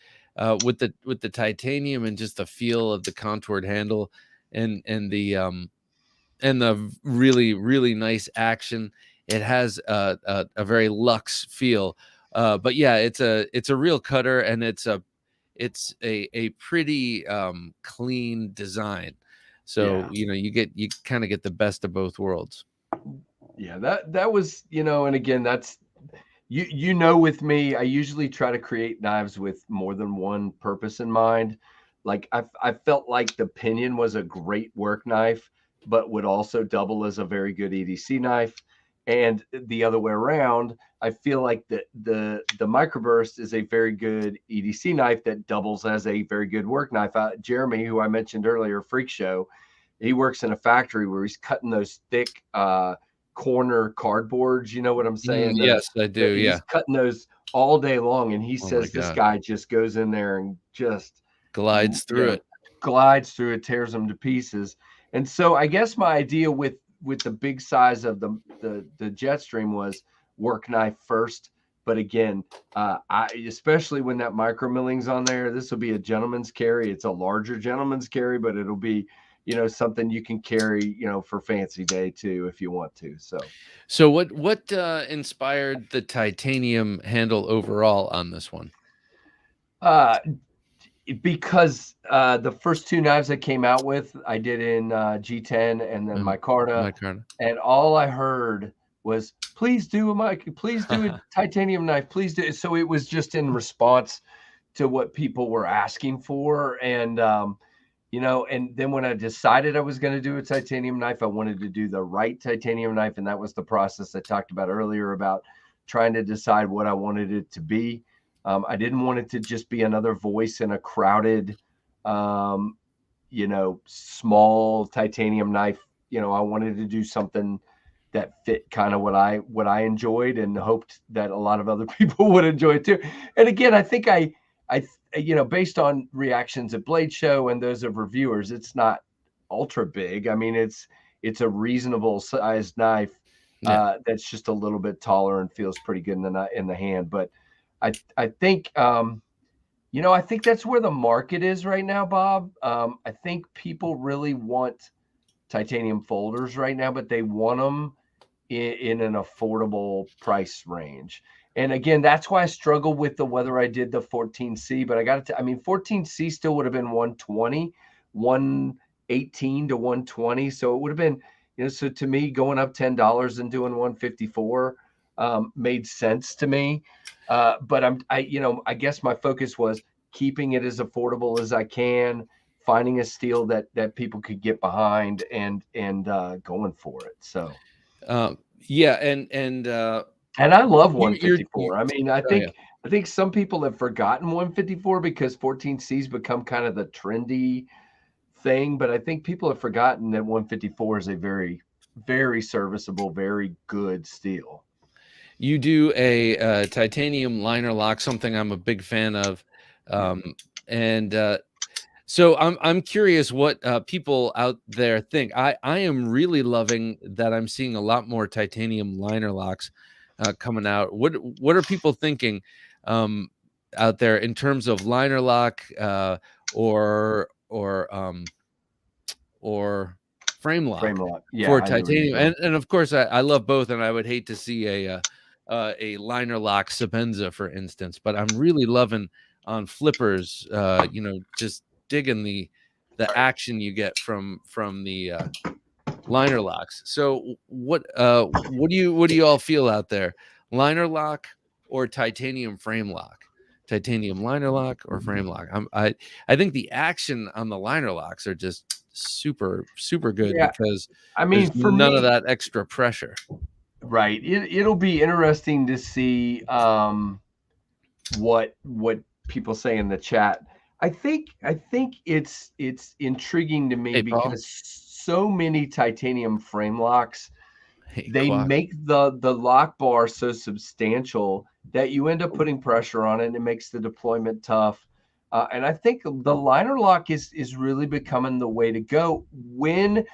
with the titanium and just the feel of the contoured handle and the really nice action. It has a very luxe feel. But yeah, it's a real cutter, and it's a pretty clean design. So Yeah. you kind of get the best of both worlds. Yeah, that was, and again, that's with me, I usually try to create knives with more than one purpose in mind. Like I felt like the pinion was a great work knife, but would also double as a very good EDC knife. And the other way around, I feel like the microburst is a very good EDC knife that doubles as a very good work knife. Jeremy, who I mentioned earlier, Freak Show, he works in a factory where he's cutting those thick corner cardboards. You know what I'm saying? Yes, I do. He's Yeah. cutting those all day long, and he Oh my says this God. guy just goes in there and just Glides you through know it. glides through it, tears them to pieces. And so I guess my idea with the big size of the Jetstream was work knife first. But again, I especially when that micro milling's on there, this will be a gentleman's carry. It's a larger gentleman's carry, but it'll be something you can carry for fancy day too if you want to. So what inspired the titanium handle overall on this one? Uh, because the first 2 knives I came out with, I did in G10 and then micarta, My kind. and all I heard was, "Please do please do a titanium knife, please do." So it was just in response to what people were asking for, and and then when I decided I was going to do a titanium knife, I wanted to do the right titanium knife, and that was the process I talked about earlier about trying to decide what I wanted it to be. I didn't want it to just be another voice in a crowded, um, small titanium knife. I wanted to do something that fit kind of what I enjoyed and hoped that a lot of other people would enjoy it too. And again, I think I based on reactions at Blade Show and those of reviewers, it's not ultra big. I mean, it's a reasonable sized knife Yeah. that's just a little bit taller and feels pretty good in the hand. But I think I think that's where the market is right now, Bob. I think people really want titanium folders right now, but they want them in an affordable price range. And again, that's why I struggle with whether I did the 14C, but I mean, 14C still would have been 120, 118 to 120. So it would have been, so to me, going up $10 and doing 154 made sense to me. But I guess my focus was keeping it as affordable as I can, finding a steel that people could get behind, and going for it. So. Yeah, And I love you 154. I mean, oh yeah. I think some people have forgotten 154 because 14C's become kind of the trendy thing, but I think people have forgotten that 154 is a very, very serviceable, very good steel. You do a titanium liner lock, something I'm a big fan of, and so I'm curious what people out there think. I am really loving that I'm seeing a lot more titanium liner locks coming out. What are people thinking out there in terms of liner lock or frame Frame lock lock. Yeah, for I know where you're titanium? going. And of course I love both, and I would hate to see a liner lock Sabenza, for instance. But I'm really loving on flippers, just digging the action you get from the liner locks. So what do you all feel out there? Liner lock or titanium frame lock? Titanium liner lock or frame lock? I think the action on the liner locks are just super good Yeah, because I mean, there's for none of me, that extra pressure. right. It'll be interesting to see what people say in the chat. I think it's intriguing to me Hey, Paul. because so many titanium frame locks, Hey, they Quack. make the lock bar so substantial that you end up putting pressure on it, and it makes the deployment tough. And I think the liner lock is really becoming the way to go when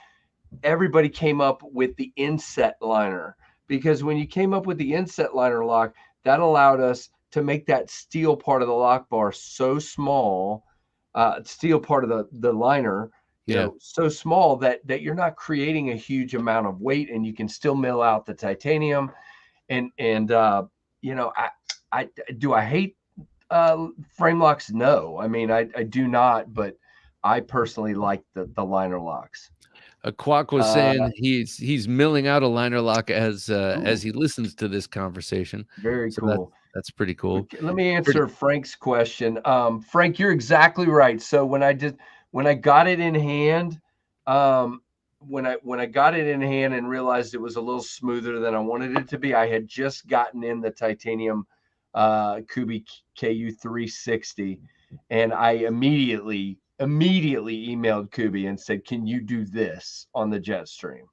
everybody came up with the inset liner, because when you came up with the inset liner lock, that allowed us to make that steel part of the lock bar so small, steel part of the liner, Yeah. so small that you're not creating a huge amount of weight, and you can still mill out the titanium. And I do I hate frame locks? No, I mean, I do not, but I personally like the liner locks. Quack was Uh, saying he's milling out a liner lock as Ooh, he listens to this conversation. very So cool. that's pretty cool. Let me Pretty answer Frank's question. Frank, you're exactly right. So when I got it in hand, um, when I got it in hand and realized it was a little smoother than I wanted it to be, I had just gotten in the titanium Kubi KU 360, and I immediately emailed Kubi and said, "Can you do this on the Jetstream?"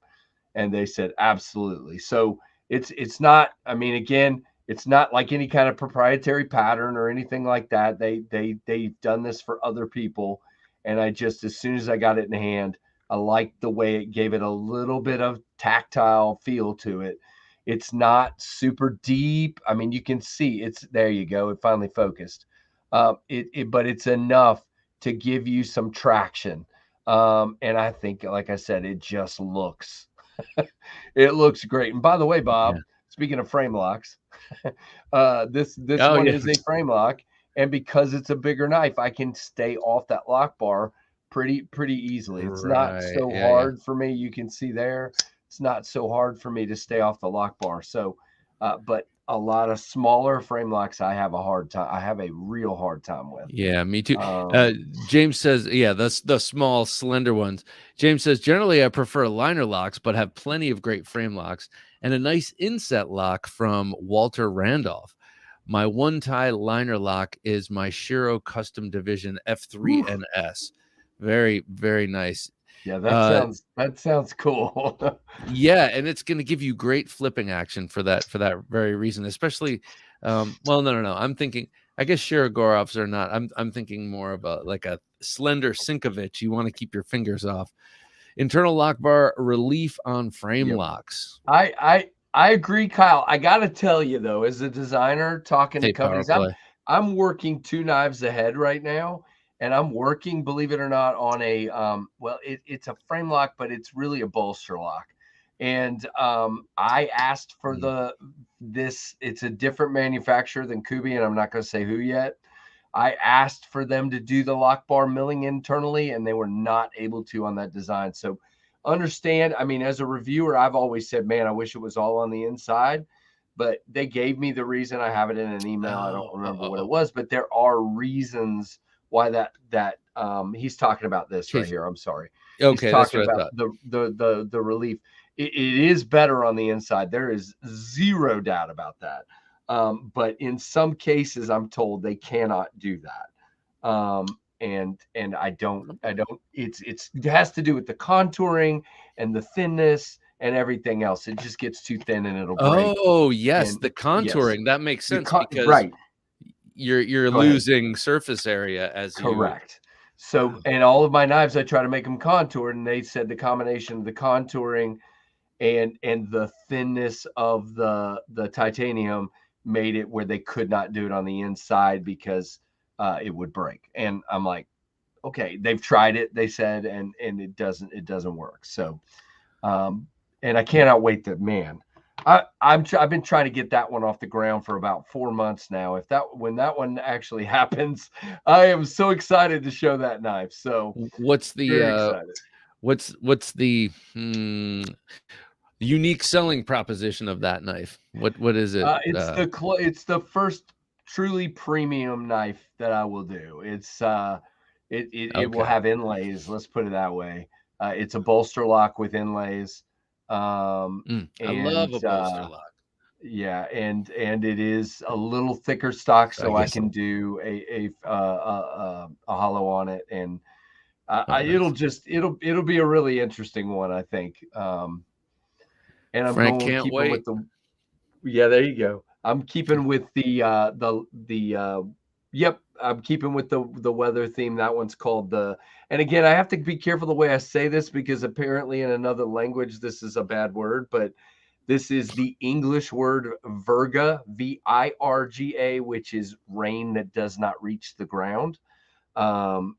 And they said, absolutely. So it's not, I mean, again, it's not like any kind of proprietary pattern or anything like that. They've done this for other people. And I just, as soon as I got it in hand, I liked the way it gave it a little bit of tactile feel to it. It's not super deep. I mean, you can see it's, there you go. It finally focused. But it's enough to give you some traction. And I think, like I said, it just looks, it looks great. And by the way, yeah. Bob, speaking of frame locks, this Oh one yeah. is a frame lock, and because it's a bigger knife, I can stay off that lock bar pretty easily. It's not Right. so Yeah, yeah. hard for me. You can see there, it's not so hard for me to stay off the lock bar. So, but a lot of smaller frame locks, I have a hard time. I have a real hard time with. Yeah, me too. Um, James says, yeah, the small, slender ones. James says, generally, I prefer liner locks, but have plenty of great frame locks and a nice inset lock from Walter Randolph. My one tie liner lock is my Shiro Custom Division F3 whew, NS. Very, very nice. yeah, Uh, that sounds cool. yeah, and it's going to give you great flipping action for that very reason, especially well, no. I'm thinking, I guess Shiragorovs are not. I'm thinking more of a like a slender Sinkovich. You want to keep your fingers off. Internal lock bar relief on frame Yep. locks. I agree, Kyle. I gotta tell you though, as a designer talking to Hey, power companies, play. I'm working two knives ahead right now, and I'm working, believe it or not, on a well, it's a frame lock, but it's really a bolster lock. And I asked for this. It's a different manufacturer than Kubi, and I'm not going to say who yet. I asked for them to do the lock bar milling internally, and they were not able to on that design. So understand, I mean, as a reviewer, I've always said, man, I wish it was all on the inside, but they gave me the reason. I have it in an email. I don't remember what it was, but there are reasons why that he's talking about this right here. I'm sorry. He's Okay, that's talking what I about thought. the relief. It is better on the inside. There is zero doubt about that. But in some cases, I'm told they cannot do that. And I don't, it has to do with the contouring and the thinness and everything else. It just gets too thin and it'll break. Oh, yes, And the yes, contouring. That makes sense because right. you're Go ahead. losing surface area as you. Correct. So, and all of my knives, I try to make them contoured, and they said the combination of the contouring and the thinness of the titanium made it where they could not do it on the inside because it would break. And I'm like, okay, they've tried it, they said, and it doesn't work. So, and I cannot wait to, man, I've been trying to get that one off the ground for about 4 months now. When that one actually happens, I am so excited to show that knife. So What's very the excited. what's the unique selling proposition of that knife? What is it? It's the first truly premium knife that I will do. It's it will have inlays. Let's put it that way. It's a bolster lock with inlays. I love a bolster lock. Yeah, and it is a little thicker stock, so I can do a hollow on it, and it'll be a really interesting one, I think. And I'm Frank going to can't keep wait. it with the. Yeah, there you go. I'm keeping with yep, I'm keeping with the weather theme. That one's called the, and again, I have to be careful the way I say this because apparently in another language this is a bad word, but this is the English word virga, virga, which is rain that does not reach the ground.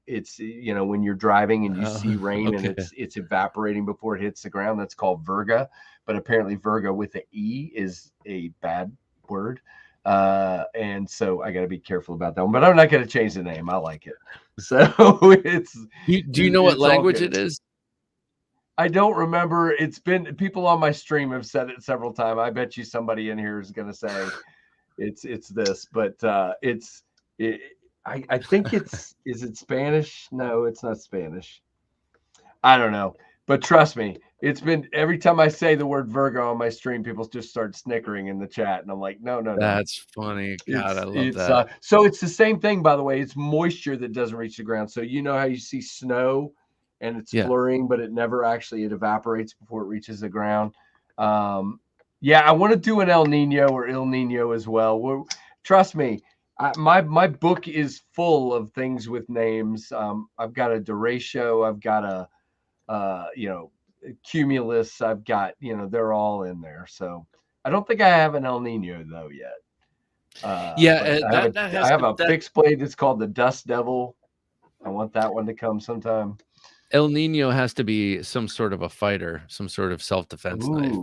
It's, when you're driving and you see rain and it's evaporating before it hits the ground, that's called virga. But apparently virga with an E is a bad word. And so I got to be careful about that one, but I'm not going to change the name. I like it. So do you know what language it is? I don't remember. It's been, people on my stream have said it several times. I bet you somebody in here is going to say it's this, but I think is it Spanish? No, it's not Spanish. I don't know. But trust me, it's been, every time I say the word Virgo on my stream, people just start snickering in the chat. And I'm like, no. That's funny. God, I love that. So it's the same thing, by the way. It's moisture that doesn't reach the ground. So you know how you see snow and it's flurrying, but it evaporates before it reaches the ground. Yeah, I want to do an El Nino or Il Nino as well. Trust me, my book is full of things with names. I've got a derecho, I've got a Cumulus, I've got, they're all in there. So I don't think I have an El Nino though yet. I have a fixed blade that's called the Dust Devil. I want that one to come sometime. El Nino has to be some sort of a fighter, some sort of self-defense knife.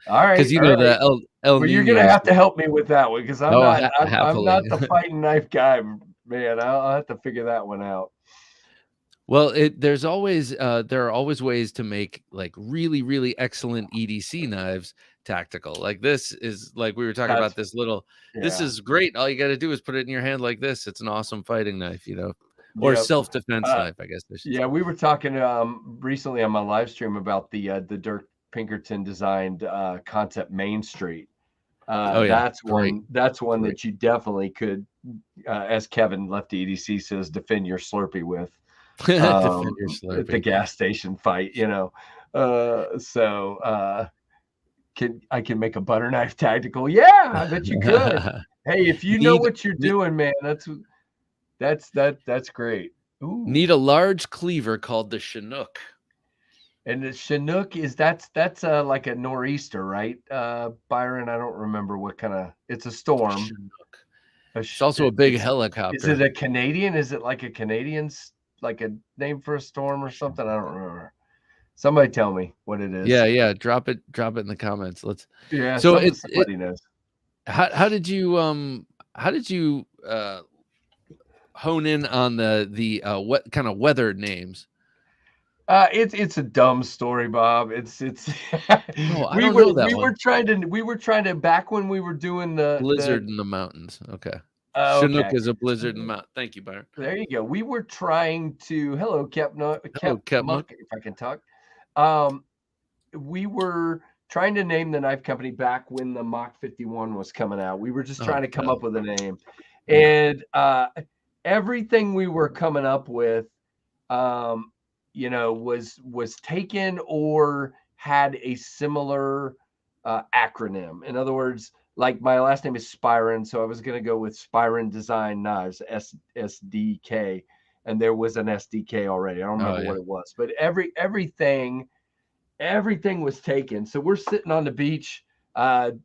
All right, because the El Nino. You're gonna have to help me with that one because I'm not the fighting knife guy, man. I'll have to figure that one out. Well, there are always ways to make like really, really excellent EDC knives tactical. Like this is, like we were talking about this little. Yeah. This is great. All you got to do is put it in your hand like this. It's an awesome fighting knife, or self-defense knife, I guess. Yeah, we were talking recently on my live stream about the Dirk Pinkerton designed concept Main Street. That's one that you definitely could, as Kevin Lefty EDC says, defend your Slurpee with. Defend your Slurpee. At the gas station fight, I can make a butter knife tactical. Yeah, I bet you could. Hey, if you know what you're doing, man, that's great. Ooh. Need a large cleaver called the Chinook. And the Chinook that's like a nor'easter, right? Byron, I don't remember what kind of, it's a storm. Chinook. It's also a big helicopter. Is it a Canadian? Is it like a Canadian, like a name for a storm or something? I don't remember. Somebody tell me what it is. Yeah. Drop it in the comments. Yeah, So somebody knows. how did you hone in on the what kind of weather names? It's a dumb story, Bob. It's Oh, I we don't were know that we were one. trying to back when we were doing the Blizzard in the mountains. Okay. Chinook okay. is a blizzard in the mountain. Thank you, Byron. There you go. We were trying to hello, Hello, Cap Capmuck. Muck, if I can talk. Um, we were trying to name the knife company back when the Mach 51 was coming out. We were just trying Oh, to come God. up with a name. Yeah. And everything we were coming up with was taken or had a similar acronym. In other words, like my last name is Spirion, so I was going to go with Spirion Design Knives, SDK, and there was an SDK already. I don't remember what it was, but everything was taken. So we're sitting on the beach, 2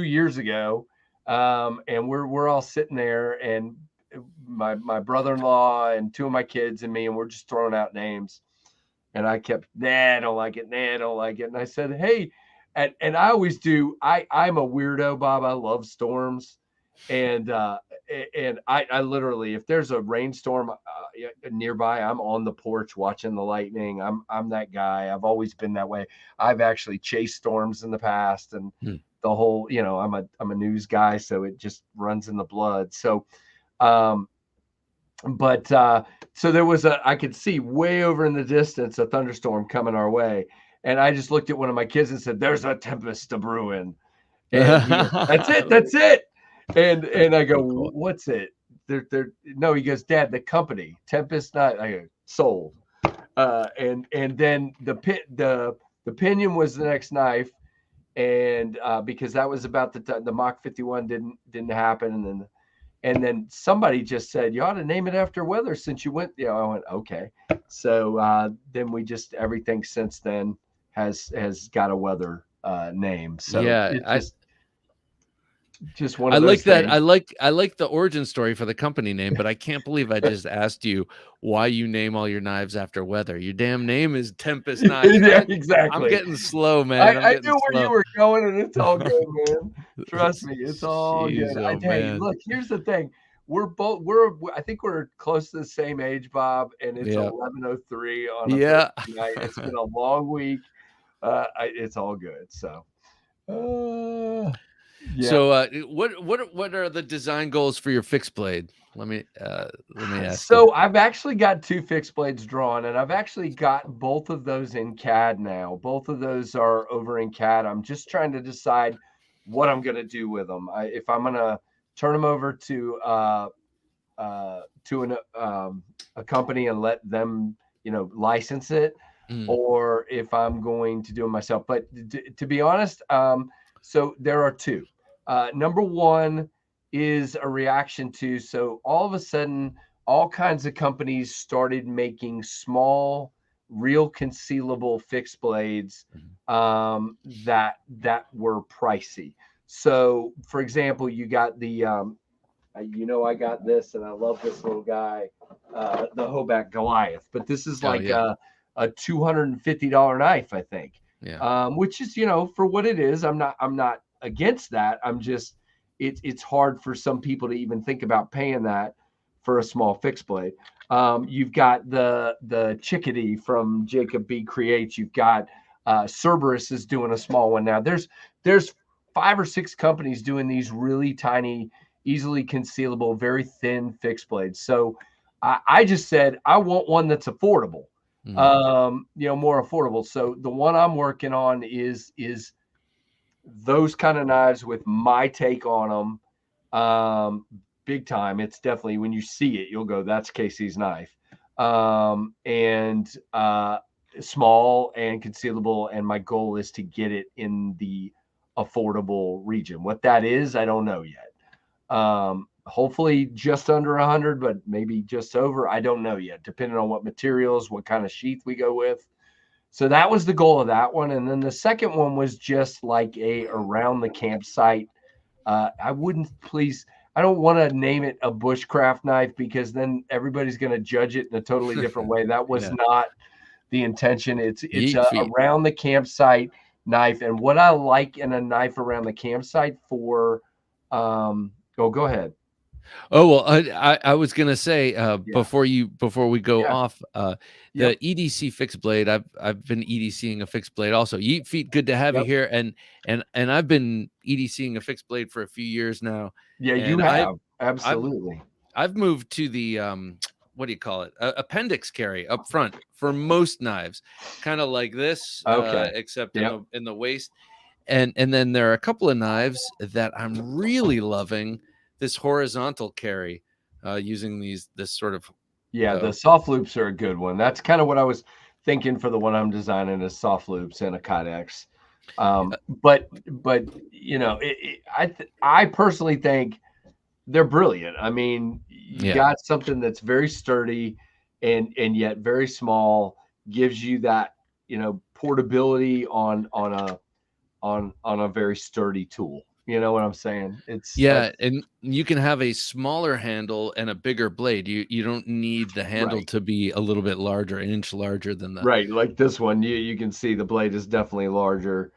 years ago, and we're all sitting there, and my brother-in-law and two of my kids and me, and we're just throwing out names. And I kept, nah, I don't like it. Nah, I don't like it. And I said, hey, and I always do. I'm a weirdo, Bob. I love storms, and I literally, if there's a rainstorm nearby, I'm on the porch watching the lightning. I'm that guy. I've always been that way. I've actually chased storms in the past, and the whole, I'm a news guy, so it just runs in the blood. So, so there was I could see way over in the distance a thunderstorm coming our way. And I just looked at one of my kids and said, "There's a tempest a brewing." And he goes, "That's it, that's it." And I go, So cool. "What's it?" No, he goes, "Dad, the company, Tempest Knives." I go, "Sold." And then the pinion was the next knife, and because that was about the Mach 51 didn't happen, and then somebody just said, you ought to name it after weather since you went. I went, okay. So then we just, everything since then has got a weather name. So Yeah, it's just one I of those like that. things. I like the origin story for the company name, but I can't believe I just asked you why you name all your knives after weather. Your damn name is Tempest Knives. Yeah, I'm exactly. getting slow, man. I'm I getting knew where you slow. were going, and it's all good, man. Trust me, it's all Jeez, good. oh Hey, man. look, here's the thing. I think we're close to the same age, Bob, and it's Yeah. 11:03 on a Thursday Yeah. night. It's been a long week. It's all good. So, yeah. So what are the design goals for your fixed blade? Let me ask you. So I've actually got two fixed blades drawn, and I've actually got both of those in CAD now. Both of those are over in CAD. I'm just trying to decide what I'm going to do with them. If I'm going to turn them over to a company and let them, license it, or if I'm going to do it myself. But to be honest, so there are two. Number one is a reaction to, so all of a sudden, all kinds of companies started making small, real concealable fixed blades that were pricey. So, for example, you got the I got this, and I love this little guy, the Hoback Goliath. But this is like a $250 knife, I think. Yeah. Which is, for what it is. I'm not against that. I'm just, it's hard for some people to even think about paying that for a small fixed blade. You've got the Chickadee from Jacob B Creates. You've got Cerberus is doing a small one now. There's 5 or 6 companies doing these really tiny, easily concealable, very thin fixed blades. So I just said, I want one that's affordable, more affordable. So the one I'm working on is those kind of knives with my take on them. Big time. It's definitely, when you see it, you'll go, that's Casey's knife. And small and concealable. And my goal is to get it in the affordable region. What that is, I don't know yet. Hopefully just under 100, but maybe just over. I don't know yet, depending on what materials, what kind of sheath we go with. So that was the goal of that one. And then the second one was just like a around the campsite. I don't want to name it a bushcraft knife, because then everybody's going to judge it in a totally different way. That was Yeah. the intention. It's Yeet a feet. around the campsite knife, and what I like in a knife around the campsite for, go ahead. Oh well, I was gonna say Yeah, before we go yeah, off, yep, the EDC fixed blade. I've been EDCing a fixed blade also. Yeet feet, good to have you yep. here, and I've been EDCing a fixed blade for a few years now, Yeah, you and have I've absolutely. I've moved to the what do you call it? Appendix carry up front for most knives, kind of like this, Okay. except Yep. in the waist. And then there are a couple of knives that I'm really loving this horizontal carry, using this sort of Yeah, uh, the soft loops are a good one. That's kind of what I was thinking for the one I'm designing is soft loops and a Kydex. But I personally think they're brilliant. I mean, you yeah. got something that's very sturdy and yet very small, gives you that, portability on a very sturdy tool. You know what I'm saying? It's Yeah, that's and you can have a smaller handle and a bigger blade. You don't need the handle right. to be a little bit larger, an inch larger than the. Right, like this one, you can see the blade is definitely larger.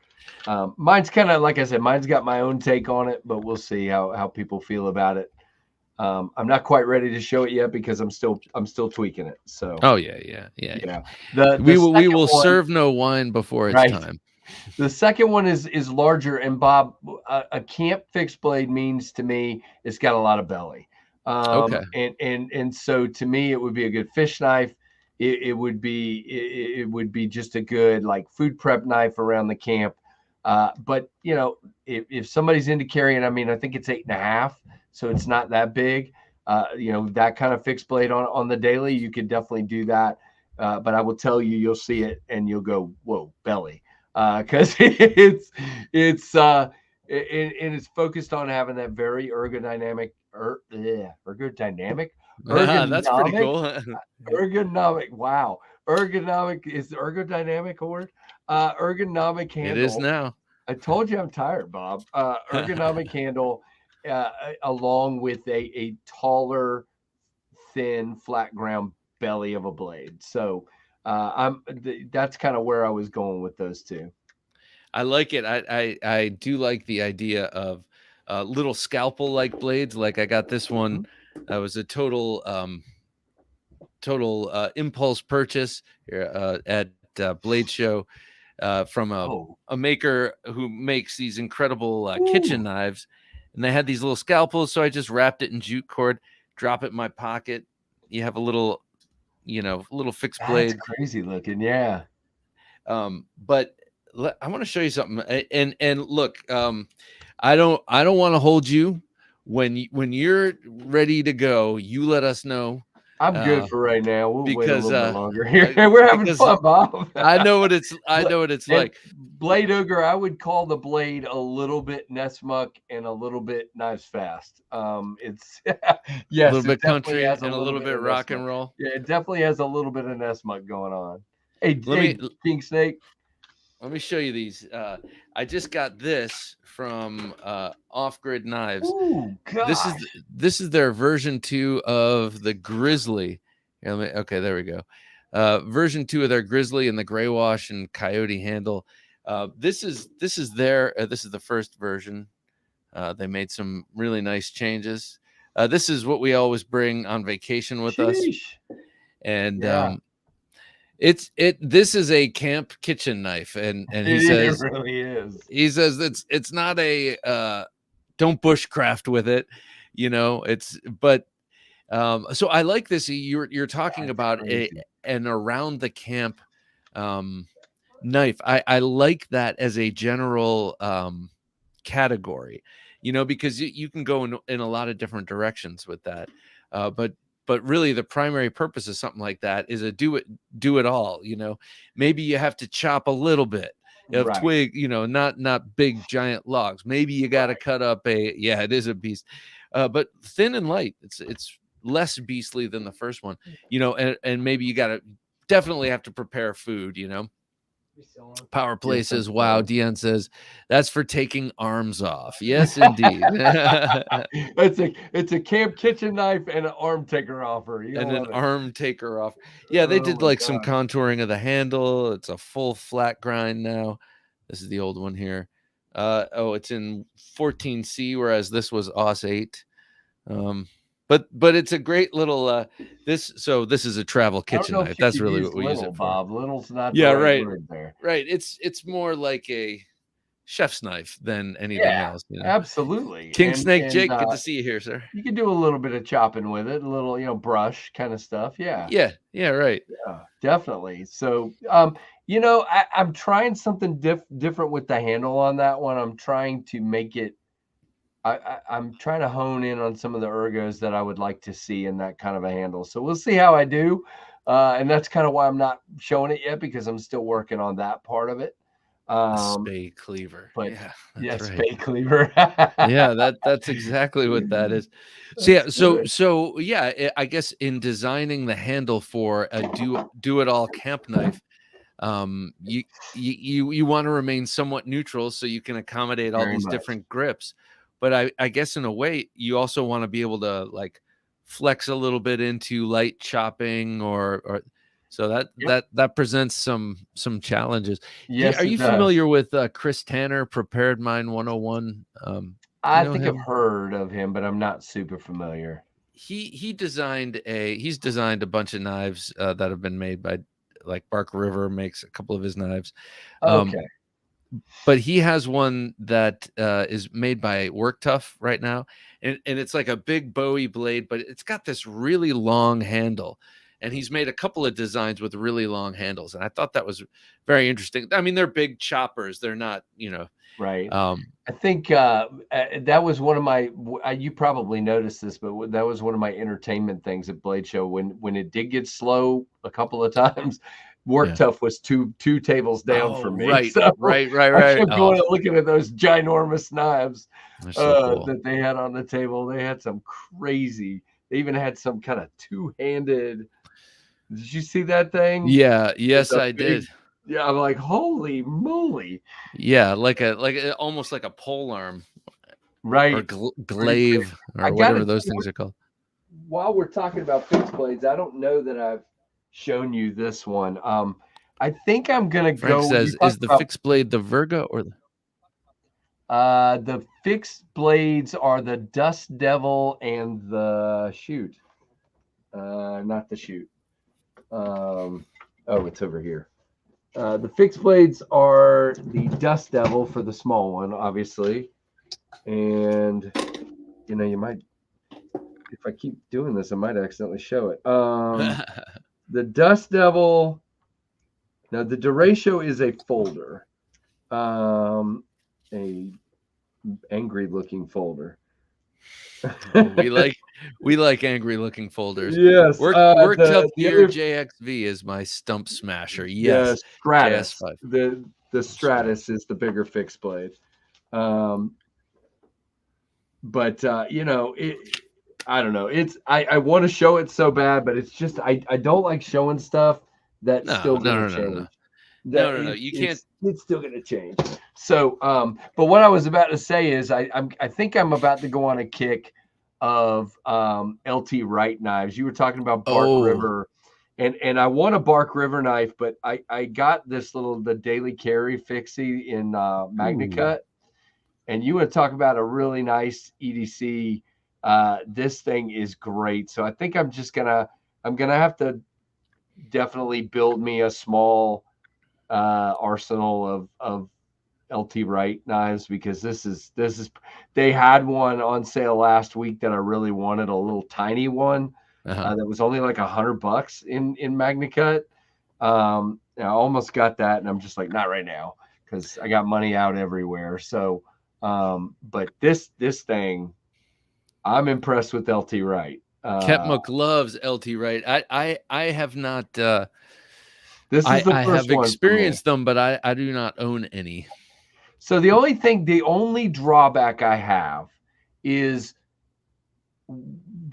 Mine's kind of like I said, mine's got my own take on it, but we'll see how people feel about it. I'm not quite ready to show it yet because I'm still tweaking it. So Oh yeah, yeah, yeah. yeah, the We second will one, serve no wine before it's right? time. The second one is larger, and Bob, a camp fixed blade means to me it's got a lot of belly, Okay. and so to me it would be a good fish knife. It would be just a good like food prep knife around the camp. But if somebody's into carrying, I mean, I think it's 8.5, so it's not that big. That kind of fixed blade on the daily, you could definitely do that. But I will tell you, you'll see it and you'll go, whoa, belly, because it's focused on having that very ergodynamic, That's pretty ergonomic, cool. ergonomic. Wow, ergonomic is ergodynamic a word? Ergonomic It is handle. now. I told you I'm tired, Bob. Ergonomic handle, along with a taller, thin, flat ground belly of a blade. So that's kind of where I was going with those two. I like it. I do like the idea of little scalpel like blades. Like I got this one. Mhm. Was a total impulse purchase here, at Blade Show, from Oh, a maker who makes these incredible kitchen ooh, knives, and they had these little scalpels. So I just wrapped it in jute cord, drop it in my pocket. You have a little fixed that's blade. crazy looking. Yeah. But I want to show you something. And look, I don't want to hold you when you're ready to go. You let us know, I'm good uh, for right now. We'll wait a because little bit longer here. We're having because fun, Bob. I know what it's And like. Blade Ogre, I would call the blade a little bit Nessmuck and a little bit Knives Fast. It's A yes, little it bit definitely country has a and a little little bit bit of rock Nessmuck. and roll. Yeah, it definitely has a little bit of Nessmuck going on. Hey, Let me King Snake. let me show you these. I just got this from Off Grid Knives. Ooh, This is gosh. this is their version 2 of the Grizzly. Yeah, okay, there we go. Version 2 of their Grizzly and the gray wash and coyote handle. This is the first version. They made some really nice changes. This is what we always bring on vacation with us, Sheesh. and Yeah, this is a camp kitchen knife, and it really is. he says it's not a don't bushcraft with it, it's but so I like this. You're talking That's about crazy. an around the camp um knife. I like that as a general category, because you can go in a lot of different directions with that. But really the primary purpose of something like that is a do it all. Maybe you have to chop a little bit of Right, twig, not big giant logs. Maybe you got to right. cut up yeah, it is a beast, but thin and light. It's less beastly than the first one, and maybe you got to definitely have to prepare food. Power Play Yes, I'm says, wow. sorry. Dion says, that's for taking arms off. Yes, indeed. It's a camp kitchen knife and an arm taker offer. You And don't an love it. arm taker off. Yeah, they Oh did my like some God. contouring of the handle. It's a full flat grind now. This is the old one here. Oh, it's in 14C, whereas this was AUS 8. But it's a great little this is a travel I don't kitchen know if knife. you That's could really use what we use little, it for. Bob. Little's not the Yeah, right right. word there. Right. It's more like a chef's knife than anything Yeah, else, absolutely. King And Snake Jake, good to see you here, sir. you can do a little bit of chopping with it, a little, brush kind of stuff. Yeah. Yeah, right. Yeah, definitely. So, I'm trying something different with the handle on that one. I'm trying to make it. I'm trying to hone in on some of the ergos that I would like to see in that kind of a handle. So we'll see how I do, and that's kind of why I'm not showing it yet, because I'm still working on that part of it. A spay cleaver. But Yeah, that's yes, right. spay cleaver. Yeah, that's exactly what that is. So That's yeah, good. I guess in designing the handle for a do it all camp knife, you want to remain somewhat neutral so you can accommodate all Very these much. different grips. But I guess in a way you also want to be able to like flex a little bit into light chopping or so Yep. that presents some challenges. Are Yes, it you does. familiar with Chris Tanner, Prepared Mind 101? Do you I know think I've him? heard of him, but I'm not super familiar. He's designed a bunch of knives that have been made by like Bark River makes a couple of his knives. Um, Okay. but he has one that is made by Work Tough right now, and it's like a big Bowie blade, but it's got this really long handle. And he's made a couple of designs with really long handles, and I thought that was very interesting. I mean, they're big choppers; they're not, Right. um, I think that was one of my. You probably noticed this, but that was one of my entertainment things at Blade Show when it did get slow a couple of times. Work yeah. Tough was two tables down Oh, for me, right, so right, right, I right. kept Oh, going and looking at those ginormous knives they're so cool. that they had on the table. They had some crazy. They even had some kind of two-handed. Did you see that thing? Yeah, With yes, the I big. did. Yeah, I'm like, holy moly! Yeah, almost like a pole arm or Right. Pretty crazy. glaive I or gotta whatever tell those you, things are called. while we're talking about fixed blades, I don't know that I've shown you this one. I think I'm gonna Frank go. You says, talked "Is the about fixed blade the Virga or the?" the fixed blades are the Dust Devil and the shoot. Not the shoot. Oh, it's over here. The fixed blades are the Dust Devil for the small one, obviously, and you might, if I keep doing this, I might accidentally show it. The Dust Devil. Now the Duratio is a folder, a angry looking folder. we like angry looking folders. Yes. Work Tough The Gear other, JXV is my stump smasher. the Yes, Stratus, JS5 the Stratus is the bigger fixed blade. But I don't know. I want to show it so bad, but it's just I don't like showing stuff that's No, still no, gonna no, no, no, change. That no. You can't. it's still gonna change. So but what I was about to say is I think I'm about to go on a kick of LT Wright knives. You were talking about Bark Oh, River, and I want a Bark River knife, but I got the Daily Carry Fixie in Magna ooh. Cut. And you want to talk about a really nice EDC. This thing is great. So I think I'm gonna have to definitely build me a small arsenal of LT Wright knives, because this is they had one on sale last week that I really wanted, a little tiny one Uh-huh. that was only like $100 in Magna Cut. I almost got that, and I'm just like, not right now, because I got money out everywhere. So but this thing, I'm impressed with LT Wright. Ketmook loves LT Wright. I have not. This is the I first have one for me. experienced them, but I do not own any. So the only drawback I have is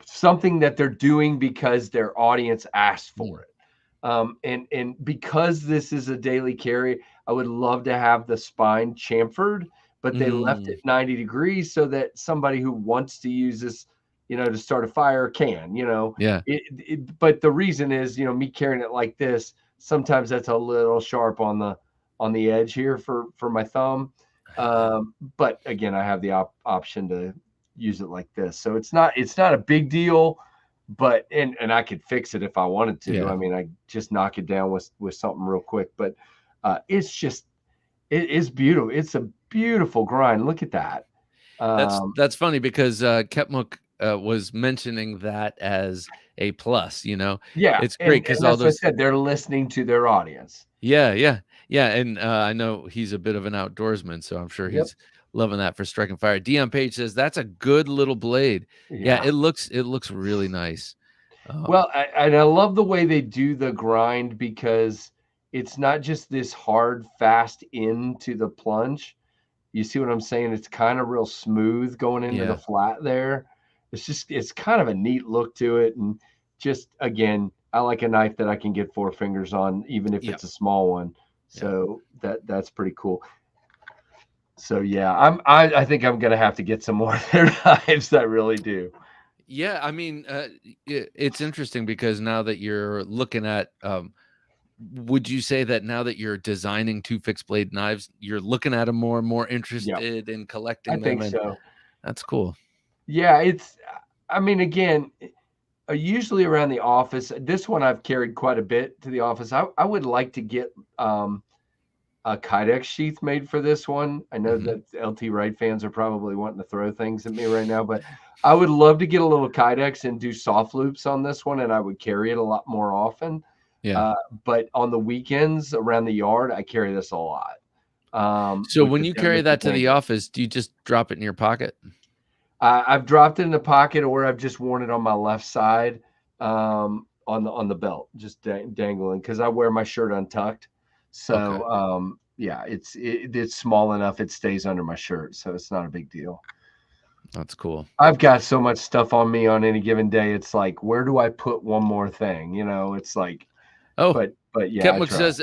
something that they're doing because their audience asked for it. And because this is a daily carry, I would love to have the spine chamfered, but they left Mm, it 90 degrees so that somebody who wants to use this, to start a fire can, yeah. but the reason is, me carrying it like this, sometimes that's a little sharp on the edge here for my thumb. But again, I have the option to use it like this. So it's not a big deal, but and I could fix it if I wanted to. Yeah. I mean, I just knock it down with something real quick, but it is beautiful. It's a beautiful grind. Look at that. Um, That's funny because Ketmuk was mentioning that as a plus, yeah, It's great and because all that's what I those said. They're listening to their audience. yeah, yeah, yeah, and, I know he's a bit of an outdoorsman, so I'm sure Yep. he's loving that for striking fire. Dion Page says, "That's a good little blade." Yeah, Yeah. it looks really nice. Well, and I love the way they do the grind because it's not just this hard, fast into the plunge. You see what I'm saying? It's kind of real smooth going into the Yeah, flat there. It's kind of a neat look to it. And just again, I like a knife that I can get four fingers on, even if yeah, it's a small one. yeah. So that's pretty cool. So yeah, I think I'm gonna have to get some more of their knives. I really do. Yeah, I mean, it's interesting because now that you're looking at, would you say that now that you're designing 2 fixed blade knives, you're looking at them more and more Yeah, interested in I collecting them, think and so. that's cool. Yeah, I mean, again, usually around the office. This one I've carried quite a bit to the office. I would like to get a Kydex sheath made for this one. I know Mhm. that LT Wright fans are probably wanting to throw things at me right now, but I would love to get a little Kydex and do soft loops on this one, and I would carry it a lot more often. Yeah. Uh, but on the weekends around the yard, I carry this a lot So when you carry with the that to the dangle. office, do you just drop it in your pocket? I've dropped it in the pocket, or I've just worn it on my left side on the belt, just dangling because I wear my shirt untucked. Okay, So yeah, it's small enough it stays under my shirt, so it's not a big deal. that's cool. I've got so much stuff on me on any given day. It's like, where do I put one more thing? It's like, Oh, but yeah, I Ketmuk try. says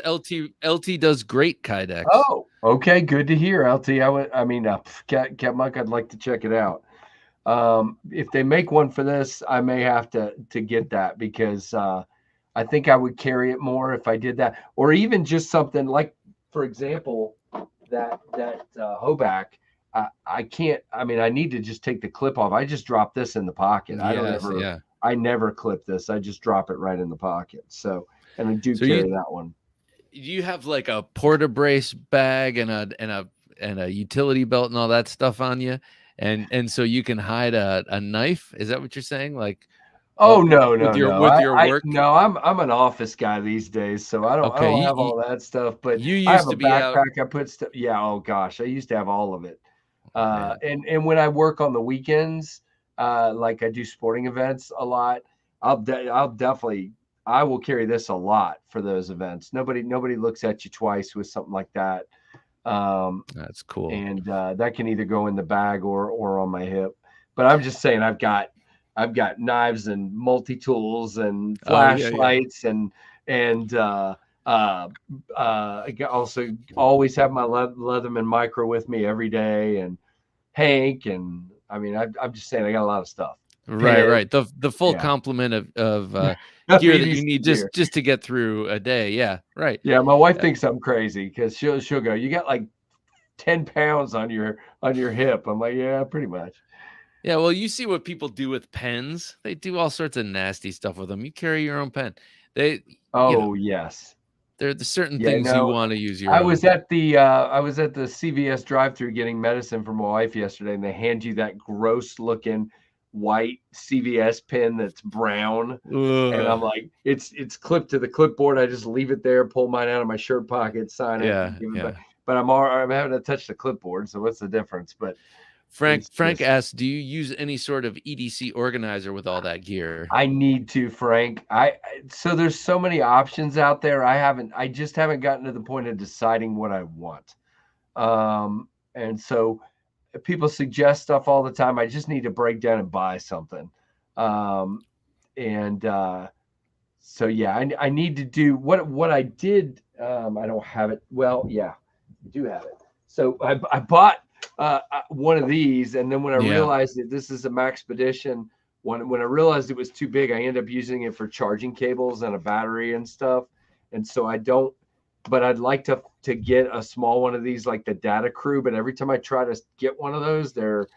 LT does great Kydex. Oh, okay, good to hear, LT. I mean, Cat Muck, I'd like to check it out. If they make one for this, I may have to get that because I think I would carry it more if I did that, or even just something like, for example, that Hoback. I can't. I mean, I need to just take the clip off. I just drop this in the pocket. Yes, yeah. I never clip this. I just drop it right in the pocket. So, and I do So you carry that one. you have like a porta brace bag and a utility belt and all that stuff on you, and so you can hide a knife. Is that what you're saying? Like, Oh no, with no, your no. with your I work? no, I'm an office guy these days, so I Okay, don't have all that stuff, but you I have used a to be out. backpack I put stuff. Yeah, oh gosh, I used to have all of it. Oh man, And when I work on the weekends, like I do sporting events a lot, I'll definitely I will carry this a lot for those events. Nobody looks at you twice with something like that. Um, that's cool. and that can either go in the bag or on my hip. But I'm just saying, I've got knives and multi tools and Oh yeah, yeah. flashlights and uh, I also always have my Leatherman micro with me every day, and Hank, and I mean, I'm just saying, I got a lot of stuff. Right, Pen, right. The full yeah, complement of gear that you BBC need gear. just to get through a day. Yeah, right. Yeah, my wife Uh, thinks I'm crazy because she'll go, "You got like 10 pounds on your hip." I'm like, "Yeah, pretty much." Yeah, well, you see what people do with pens. They do all sorts of nasty stuff with them. You carry your own pen. They, you know, Oh yes. there's certain Yeah, things you no, want to use your own. I was at the CVS drive-through getting medicine for my wife yesterday, and they hand you that gross looking white CVS pen that's brown. And Ugh. I'm like, it's clipped to the clipboard. I just leave it there, pull mine out of my shirt pocket, sign it, and Yeah, give it back. yeah. But I'm having to touch the clipboard, so what's the difference? But Frank it's Frank just asks, "Do you use any sort of EDC organizer with all that gear?" I need to, Frank. So there's so many options out there. I just haven't gotten to the point of deciding what I want. And so people suggest stuff all the time. I just need to break down and buy something. And so yeah, I need to do what I did I don't have it. Well, yeah, I do have it. So I bought one of these, and then when I Yeah. realized that this is a Maxpedition, when I realized it was too big, I ended up using it for charging cables and a battery and stuff. And so I don't. But I'd like to get a small one of these, like the Data Crew. But every time I try to get one of those, they're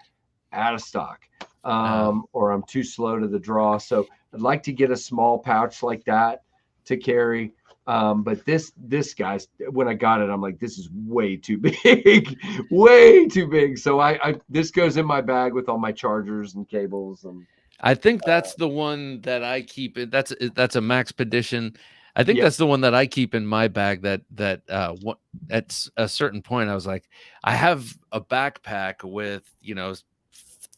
out of stock, or I'm too slow to the draw. So I'd like to get a small pouch like that to carry. But this guy's, when I got it, I'm like, this is way too big, way too big. So I this goes in my bag with all my chargers and cables. And I think that's the one that I keep. That's a Maxpedition. I think yep, that's the one that I keep in my bag. What at a certain point, I was like, I have a backpack with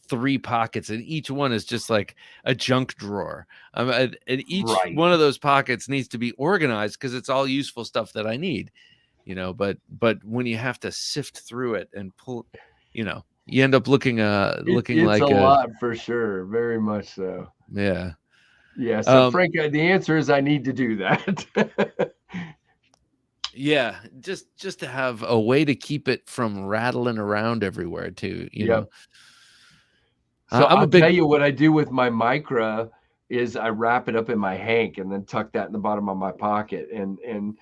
3 pockets, and each one is just like a junk drawer. And each right. one of those pockets needs to be organized because it's all useful stuff that I need. But when you have to sift through it and pull, you end up looking It's like a lot for sure, very much so. yeah. Yeah. So Frank, the answer is I need to do that. Yeah, just to have a way to keep it from rattling around everywhere too, Yep. So I'll tell you what I do with my Micra is I wrap it up in my hank and then tuck that in the bottom of my pocket. And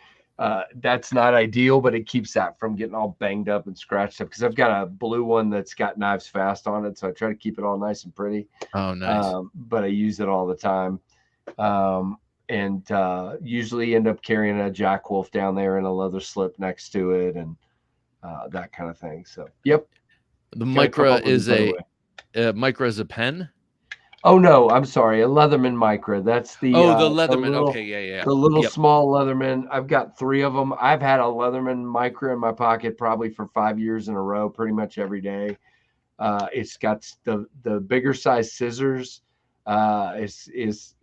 that's not ideal, but it keeps that from getting all banged up and scratched up, because I've got a blue one that's got KnivesFast on it. So I try to keep it all nice and pretty. Oh, nice. But I use it all the time. And usually end up carrying a Jack Wolf down there and a leather slip next to it, and that kind of thing. So, yep. The Micra is Micra is a pen? Oh no, I'm sorry, a Leatherman Micra. That's the the Leatherman. Okay, yeah. The little small Leatherman. I've got 3 of them. I've had a Leatherman Micra in my pocket probably for 5 years in a row, pretty much every day. It's got the bigger size scissors. It's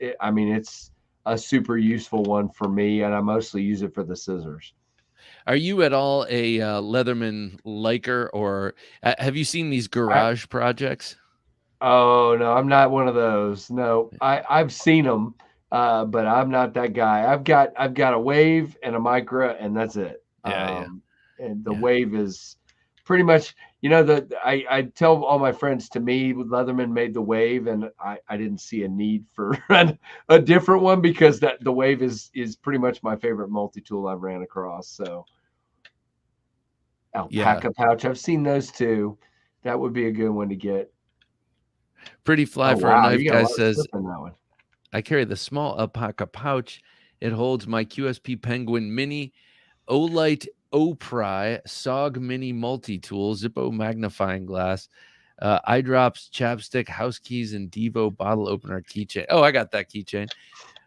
a super useful one for me, and I mostly use it for the scissors. Are you at all a Leatherman liker, or have you seen these garage projects? Oh no, I'm not one of those. No, I've seen them, but I'm not that guy. I've got a Wave and a Micra, and that's it. Yeah. And the Wave is pretty much, I tell all my friends, to me, Leatherman made the Wave, and I didn't see a need for a different one, because the Wave is pretty much my favorite multi-tool I've ran across. So alpaca pouch, I've seen those too. That would be a good one to get. Pretty Fly for a Knife guy says, I carry the small alpaca pouch. It holds my QSP Penguin Mini, Olight Opry, SOG Mini multi-tool, Zippo magnifying glass, eye drops, chapstick, house keys, and Devo bottle opener keychain. Oh, I got that keychain.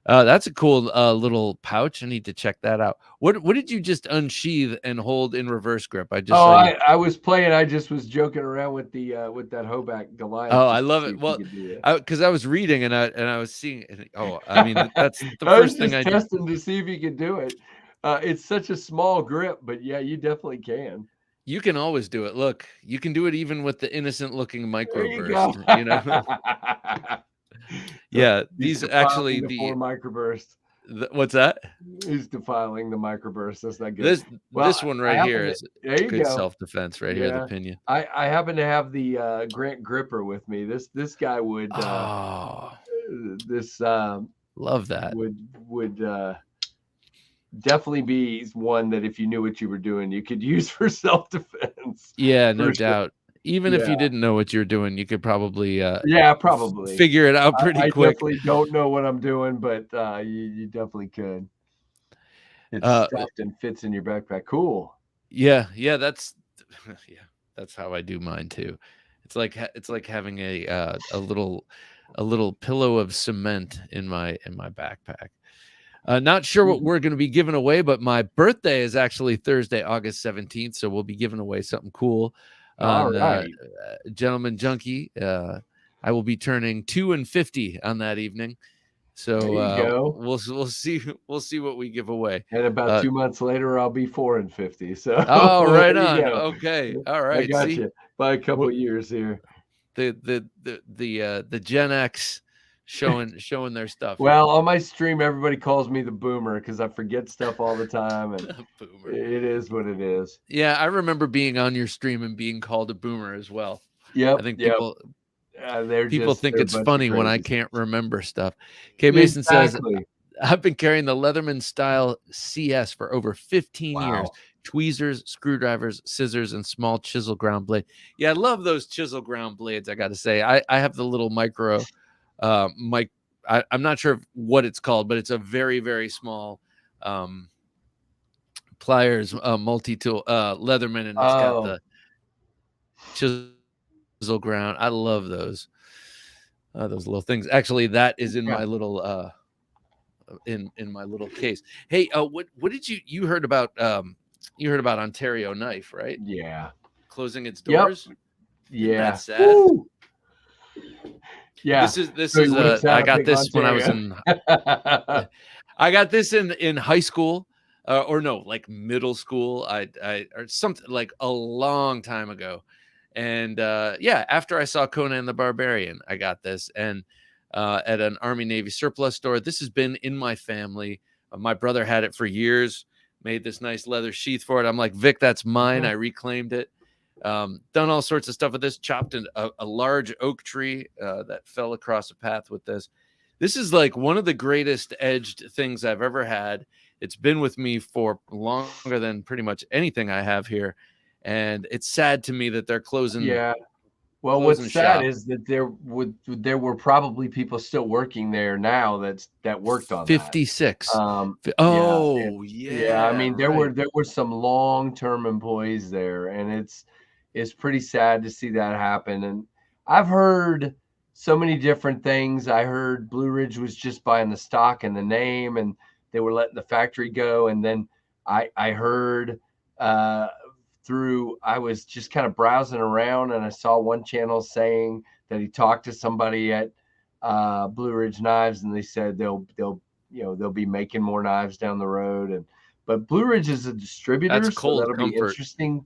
That's a cool little pouch. I need to check that out. What did you just unsheath and hold in reverse grip? I was playing. I just was joking around with the with that Hoback Goliath. Oh, I love it. Well, because I was reading and I was seeing. Oh, I mean, that's the first thing I did. Testing to see if you could do it. It's such a small grip, but yeah, you definitely can. You can always do it. Look, you can do it even with the innocent-looking microburst. Yeah, these actually microburst. What's that? He's defiling the microburst. That's not good. This one right here is good self-defense right here. The pinion. I happen to have the Grant gripper with me. This guy would. Love that. Would definitely be one that, if you knew what you were doing, you could use for self-defense. Yeah, no doubt. Even if you didn't know what you're doing, you could probably probably figure it out pretty quick. I definitely don't know what I'm doing, but you definitely could. It's stuffed and fits in your backpack. Cool. Yeah, that's how I do mine too. It's like having a little pillow of cement in my backpack. Not sure what we're going to be giving away, but my birthday is actually Thursday, August 17th, so we'll be giving away something cool. All right, Gentleman Junkie. I will be turning 50 on that evening, so we'll see what we give away. And about 2 months later, I'll be 50. So right on. Okay, all right. I got you by a couple of years here. The Gen X showing their stuff here. Well, on my stream, everybody calls me the boomer because I forget stuff all the time, and Boomer. it is what it is. Yeah, I remember being on your stream and being called a boomer as well. I Yep, think yep. people They're think they're a it's bunch of funny when I crazies. can't remember stuff. K Mason says, Exactly. I've been carrying the Leatherman style CS for over 15 years. Wow. Tweezers, screwdrivers, scissors, and small chisel ground blade. Yeah, I love those chisel ground blades. I got to say, I have the little micro, mic. I'm not sure what it's called, but it's a very, very small pliers multi-tool Leatherman, and it's got Oh, the chisel ground. I love those little things. Actually, that is in yeah, my little in my little case. Hey, what did you heard about Ontario Knife, right? yeah, Closing its yep, doors. Isn't that yeah. sad? Woo! Yeah. This So is you would have I sound got pick this when I was Ontario. in I got this in high school, or no, like middle school. I or something like a long time ago, and yeah, after I saw Conan the Barbarian, I got this, and at an Army Navy surplus store. This has been in my family. My brother had it for years. Made this nice leather sheath for it. I'm like, Vic, that's mine. Mhm. I reclaimed it. Done all sorts of stuff with this. Chopped a large oak tree that fell across a path with this. This is like one of the greatest edged things I've ever had. It's been with me for longer than pretty much anything I have here, and it's sad to me that they're closing Yeah. Well, what's sad shop. is that there were probably people still working there now that worked on that. 56. Yeah, and Oh, yeah, I yeah, mean right. there were some long-term employees there, and it's pretty sad to see that happen. And I've heard so many different things. I heard Blue Ridge was just buying the stock and the name, and they were letting the factory go. And then I heard uh, I was just kind of browsing around, and I saw one channel saying that he talked to somebody at Blue Ridge Knives, and they said they'll be making more knives down the road. And but Blue Ridge is a That's distributor, so cold that'll be comfort. interesting.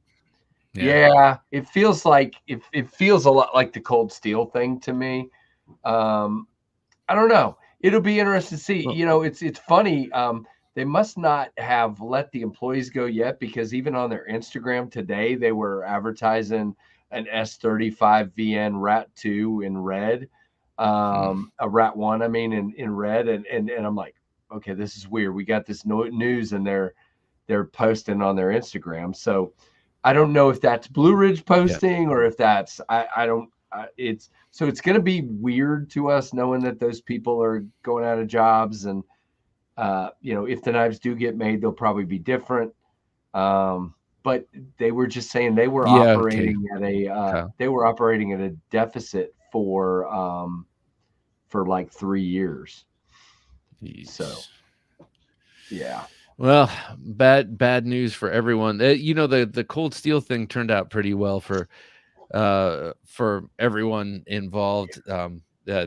Yeah. Yeah, it feels like it feels a lot like the cold steel thing to me. Um, I don't know. It'll be interesting to see. Well, It's funny. They must not have let the employees go yet, because even on their Instagram today, they were advertising an S35 VN Rat 2 in red, a Rat 1, I mean, in red, and I'm like, okay, this is weird. We got this news, and they're posting on their Instagram. So I don't know if that's Blue Ridge yeah. posting, or if that's I don't. It's going to be weird to us knowing that those people are going out of jobs, and if the knives do get made, they'll probably be different. But they were just saying Yeah. Okay, Kyle. they were operating at a deficit for like 3 years. So Jeez. yeah, Well, bad news for everyone. The cold steel thing turned out pretty well for everyone involved,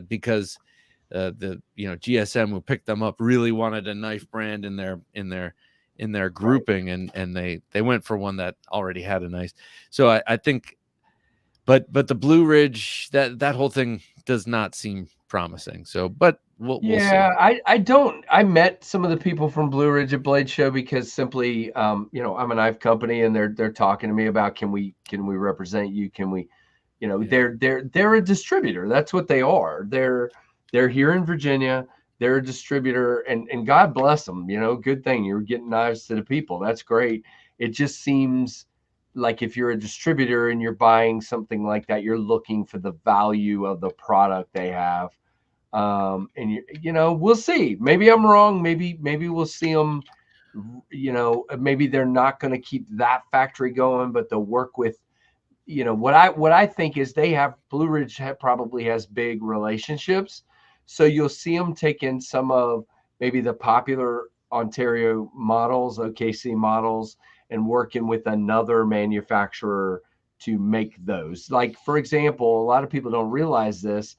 because the GSM who picked them up really wanted a knife brand in their right. grouping, and they went for one that already had a nice. So I think, but the Blue Ridge, that whole thing does not seem promising. So, but we'll see. Yeah, I don't. I met some of the people from Blue Ridge at Blade Show because simply, I'm a knife company, and they're talking to me about, can we represent you? Can we, Yeah. they're a distributor. That's what they are. They're here in Virginia. They're a distributor, and God bless them. Good thing you're getting knives to the people. That's great. It just seems like if you're a distributor and you're buying something like that, you're looking for the value of the product they have. And we'll see. Maybe I'm wrong. Maybe we'll see them. Maybe they're not going to keep that factory going, but they'll work with. What I think is Blue Ridge probably has big relationships, so you'll see them taking some of maybe the popular Ontario models, OKC models, and working with another manufacturer to make those. Like, for example, a lot of people don't realize this.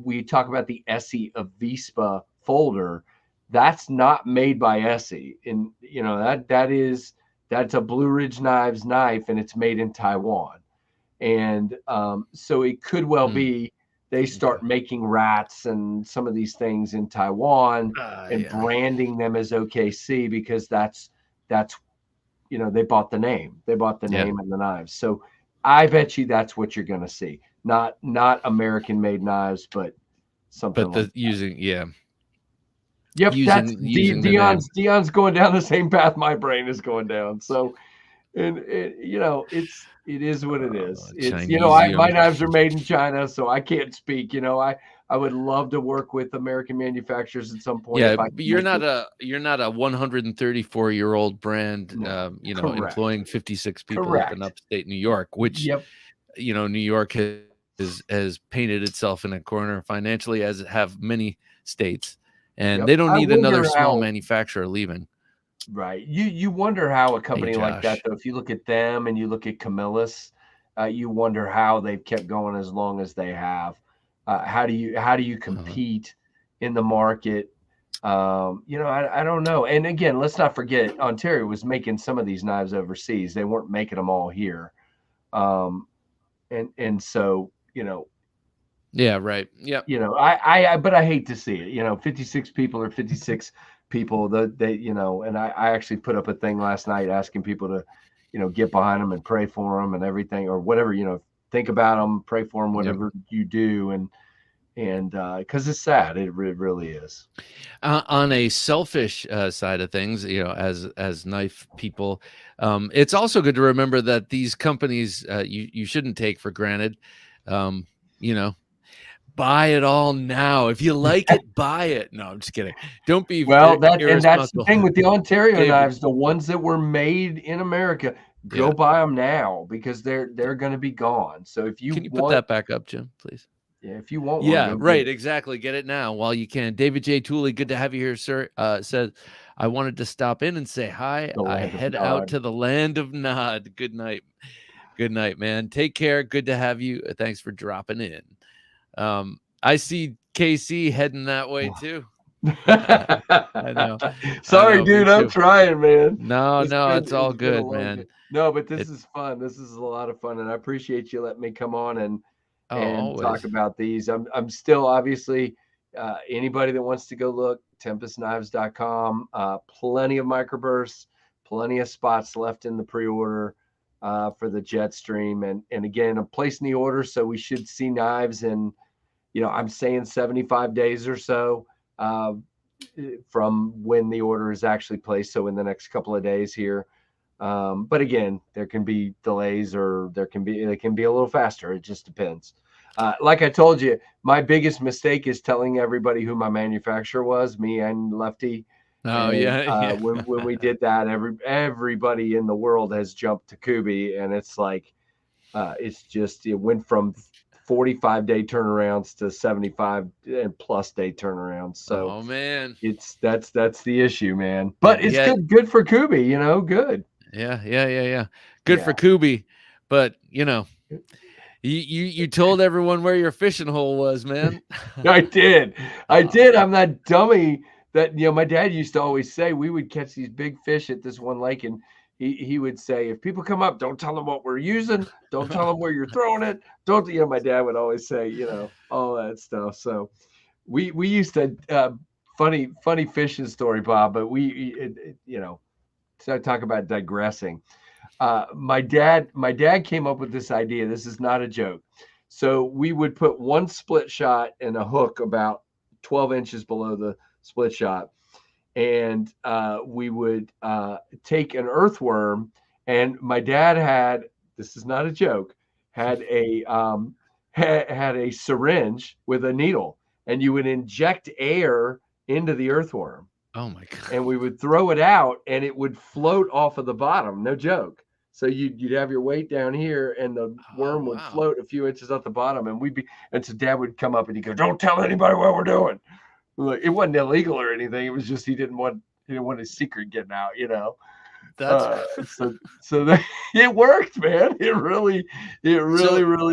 We talk about the Essie Avispa folder. That's not made by Essie, and that's a Blue Ridge Knives knife, and it's made in Taiwan. And so it could well Hmm. be they start making rats and some of these things in Taiwan and Yeah. branding them as OKC because that's they bought the name. They bought the name and the knives. So I bet you that's what you're going to see. Not American made knives, but something But like using Yep, that's using the name. Dion's going down the same path my brain is going down. So, and it is what it is. It's Chinesium. my knives are made in China, so I can't speak. I would love to work with American manufacturers at some point. Yeah, If I but you're not a 134-year-old brand, No, employing 56 people up in Correct. upstate New York, which New York has painted itself in a corner financially, as have many states. And they don't need another small manufacturer leaving. Right. You wonder how a company like that, though, if you look at them and you look at Camillus, you wonder how they've kept going as long as they have. How do you compete in the market? I don't know. And again, let's not forget, Ontario was making some of these knives overseas. They weren't making them all here. And so, yeah, right. Yeah. But I hate to see it. 56 people or 56 people and I actually put up a thing last night asking people to, get behind them and pray for them and everything or whatever, think about them, pray for them, whatever you do. And because it's sad, it really is. On a selfish side of things, as knife people, it's also good to remember that these companies you shouldn't take for granted. Buy it all now. If you like it, buy it. No, I'm just kidding. Don't be that's the thing with the Ontario knives, the ones that were made in America. Go buy them now because they're going to be gone. So if you put that back up, Jim, please? Yeah, if you want one, right, exactly. Get it now while you can. David J. Tooley, good to have you here, sir. Says, I wanted to stop in and say hi. I head out to the land of Nod. Good night. Good night, man. Take care. Good to have you. Thanks for dropping in. I see KC heading that way too. I know. Sorry, dude. I'm trying, man. No, it's all good, man. No, but this is fun. This is a lot of fun, and I appreciate you letting me come on and talk about these. I'm still obviously anybody that wants to go look, TempestKnives.com. Plenty of microbursts, plenty of spots left in the pre-order for the Jetstream, and again, I'm placing the order, so we should see knives in, I'm saying 75 days or so from when the order is actually placed. So in the next couple of days here. But again, there can be delays or they can be a little faster. It just depends. Like I told you, my biggest mistake is telling everybody who my manufacturer was, me and Lefty. Oh, and, when we did that, everybody in the world has jumped to Kubi, and it's like, it went from 45-day turnarounds to 75 and plus day turnarounds. So, oh man, that's the issue, man. But it's good for Kubi, good. Yeah. Good for Kubi, but you told everyone where your fishing hole was, man. I did. I'm that dummy that my dad used to always say. We would catch these big fish at this one lake, and he would say, if people come up, don't tell them what we're using. Don't tell them where you're throwing it. Don't, my dad would always say, all that stuff. So we used to, funny fishing story, Bob, but so I talk about digressing. My dad came up with this idea. This is not a joke. So we would put one split shot and a hook about 12 inches below the split shot. And we would take an earthworm, and my dad had, this is not a joke, had a syringe with a needle, and you would inject air into the earthworm. Oh my God. And we would throw it out, and it would float off of the bottom. No joke. So you'd have your weight down here, and the worm would float a few inches off the bottom, and so Dad would come up and he'd go, "Don't tell anybody what we're doing." Look, it wasn't illegal or anything. It was just he didn't want his secret getting out, That's so it worked, man. It really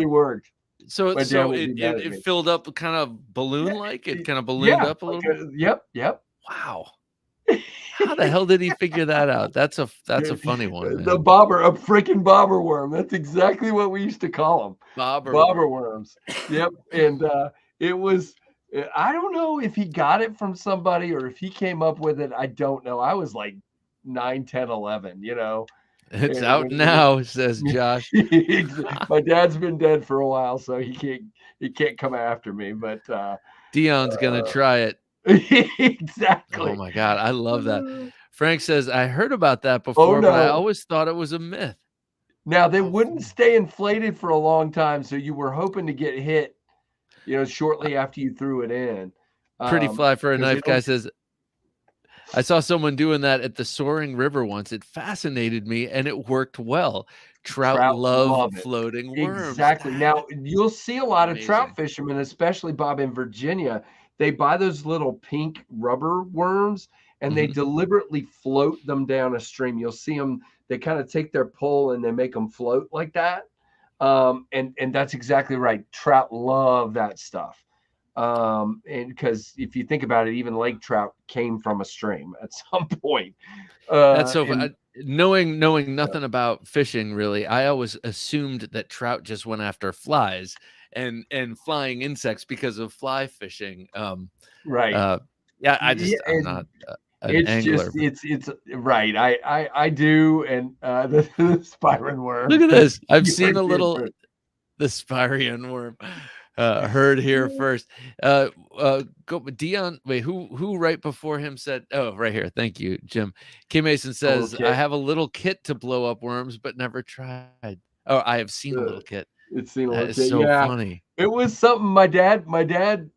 worked. So it filled up kind of balloon like. It kind of ballooned up a little bit. Yep. Wow. How the hell did he figure that out? That's a funny one, man. The bobber, a freaking bobber worm. That's exactly what we used to call them. Bobber worms. Yep. And it was, I don't know if he got it from somebody or if he came up with it. I don't know. I was like 9, 10, 11, you know. It's out now, says Josh. My dad's been dead for a while, so he can't come after me. But Dion's gonna try it. Exactly. Oh my God, I love that. Frank says, I heard about that before, but I always thought it was a myth. Now they wouldn't stay inflated for a long time, so you were hoping to get hit, you know, shortly after you threw it in. Pretty Fly for a Knife guy says, I saw someone doing that at the Soaring River once. It fascinated me and it worked well. Trout love floating worms. Exactly. Now you'll see a lot of trout fishermen, especially Bob in Virginia. They buy those little pink rubber worms and they deliberately float them down a stream. You'll see them. They kind of take their pole and they make them float like that. And that's exactly right. Trout love that stuff. And because if you think about it, even lake trout came from a stream at some point. That's so knowing nothing about fishing, really, I always assumed that trout just went after flies and flying insects because of fly fishing. Right. Yeah, I'm not an angler. It's right. I do. And the Spirion worm. Look at this. I've seen the Spirion worm. Heard here first. Go Dion. Wait, who right before him said? Oh, right here. Thank you, Jim. Kim Mason says, I have a little kit to blow up worms, but never tried. Oh, I have seen a little kit. It's seen a little kit. That is so funny. It was something my dad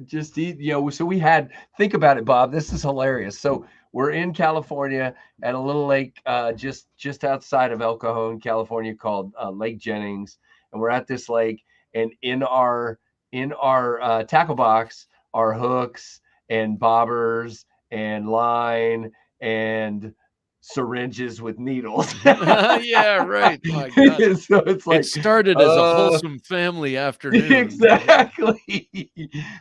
just so we had, think about it, Bob. This is hilarious. So we're in California at a little lake just outside of El Cajon, California, called Lake Jennings, and we're at this lake. And in our tackle box are hooks and bobbers and line and syringes with needles. Yeah, right. My God. So it's like it started as a wholesome family afternoon. Exactly.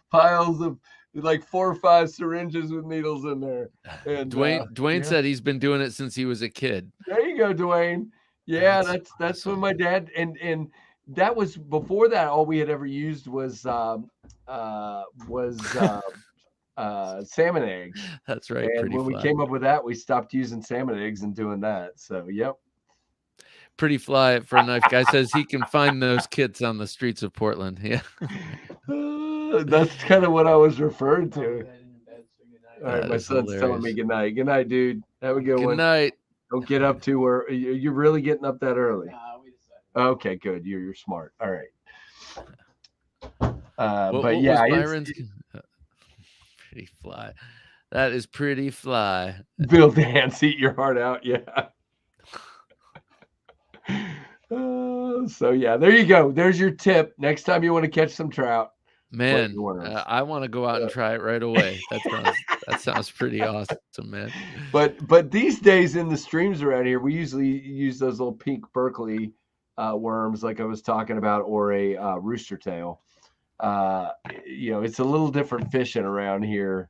Piles of like 4 or 5 syringes with needles in there. And Dwayne said he's been doing it since he was a kid. There you go, Dwayne. Yeah, that's when my dad and that was before that. All we had ever used was salmon eggs. That's right. And when we came up with that, we stopped using salmon eggs and doing that. So, yep. Pretty Fly for a Knife guy says he can find those kits on the streets of Portland. Yeah. That's kind of what I was referring to. All right, my son's telling me good night. Good night, dude. Have a good one. Good night. Don't get up too early. You're really getting up that early. Okay, good. You're smart. All right. But yeah, Pretty Fly. That is Pretty Fly. Bill Dance, eat your heart out. Yeah. So yeah, there you go. There's your tip. Next time you want to catch some trout, man, I want to go out and try it right away. That sounds pretty awesome, man. But these days in the streams around here, we usually use those little pink Berkeley worms, like I was talking about, or a rooster tail. It's a little different fishing around here,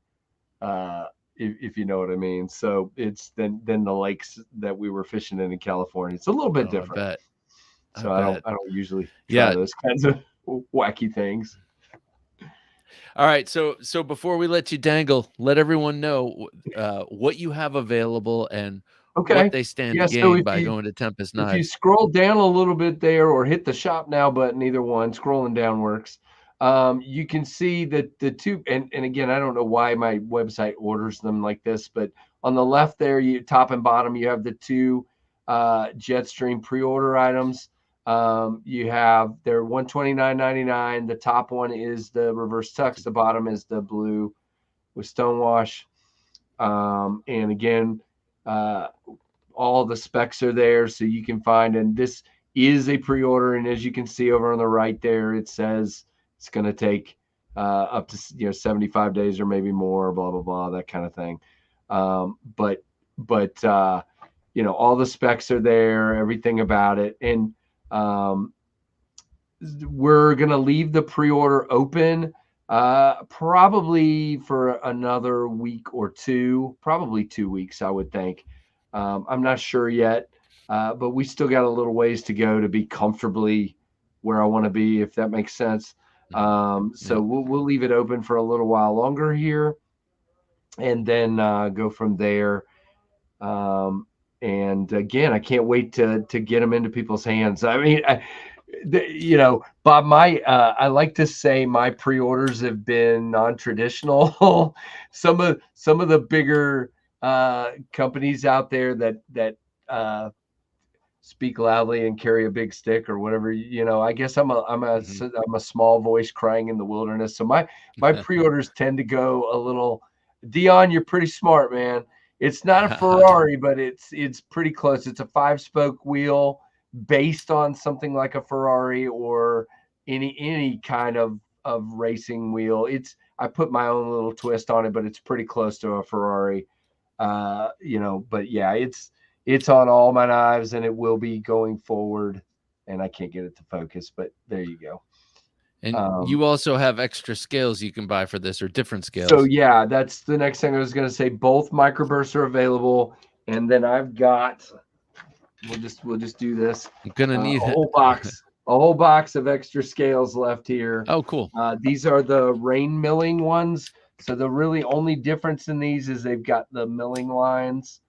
if you know what I mean. So it's than the lakes that we were fishing in California. It's a little bit different. I don't usually try those kinds of wacky things. All right, so before we let you dangle, let everyone know what you have available and what they stand to gain by going to Tempest Knives. If you scroll down a little bit there or hit the shop now button, either one, scrolling down works. You can see that the two, and again, I don't know why my website orders them like this, but on the left there, top and bottom, you have the 2 Jetstream pre-order items. You have they're $129.99. The top one is the reverse tux. The bottom is the blue with stonewash. And again, all the specs are there, so you can find. And this is a pre-order, and as you can see over on the right there, it says it's going to take up to 75 days or maybe more. Blah blah blah, that kind of thing. But all the specs are there, everything about it, and we're going to leave the pre-order open Probably for another week or two, probably 2 weeks, I would think. I'm not sure yet, but we still got a little ways to go to be comfortably where I want to be, if that makes sense. Mhm. So Yep. we'll leave it open for a little while longer here, and then go from there. Um, and again, I can't wait to get them into people's hands. I mean, Bob, my I like to say my pre-orders have been non-traditional. Some of the bigger companies out there that uh, speak loudly and carry a big stick or whatever. I guess Mhm. I'm a small voice crying in the wilderness. So my pre-orders tend to go a little. Dion, you're pretty smart, man. It's not a Ferrari, but it's pretty close. It's a 5-spoke wheel based on something like a Ferrari or any kind of racing wheel. I put my own little twist on it, but it's pretty close to a Ferrari. But yeah, it's on all my knives, and it will be going forward. And I can't get it to focus, but there you go. And Um, you also have extra scales you can buy for this, or different so scales. yeah, that's the next thing I was going to say. Both microbursts are available, and then I've got. We'll just do this. I'm gonna A need it. whole box of extra scales left here. Oh, cool. These are the rain milling ones. So the really only difference in these is they've got the milling lines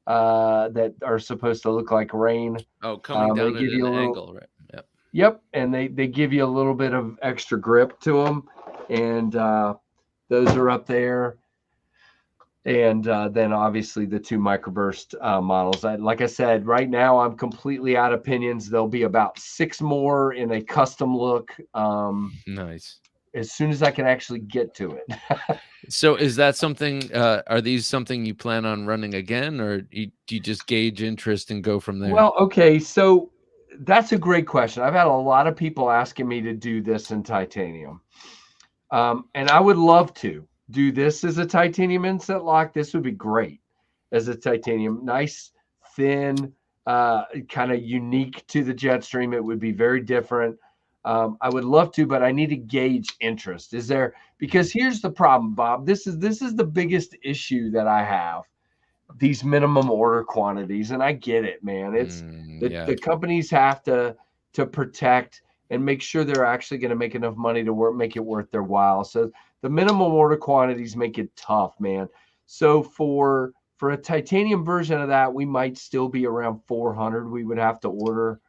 that are supposed to look like rain. Oh, coming They down at give you an a little, angle, right? Yep. yep, and they give you a little bit of extra grip to them, and those are up there. And then obviously the two microburst models. Like I said, right now I'm completely out of opinions. There'll be about 6 more in a custom look Nice. as soon as I can actually get to it. So is that something, are these something you plan on running again, or do you just gauge interest and go from there? Well, okay, so that's a great question. I've had a lot of people asking me to do this in titanium. And I would love to do this as a titanium inset lock. This would be great as a titanium. Nice, thin, kind of unique to the Jetstream. It would be very different. I would love to, but I need to gauge interest. Is there, because here's the problem, Bob. This is the biggest issue that I have, these minimum order quantities, and I get it, man. It's Yeah. the companies have to protect and make sure they're actually going to make enough money to make it worth their while. So the minimum order quantities make it tough, man. So for a titanium version of that, we might still be around 400. We would have to order,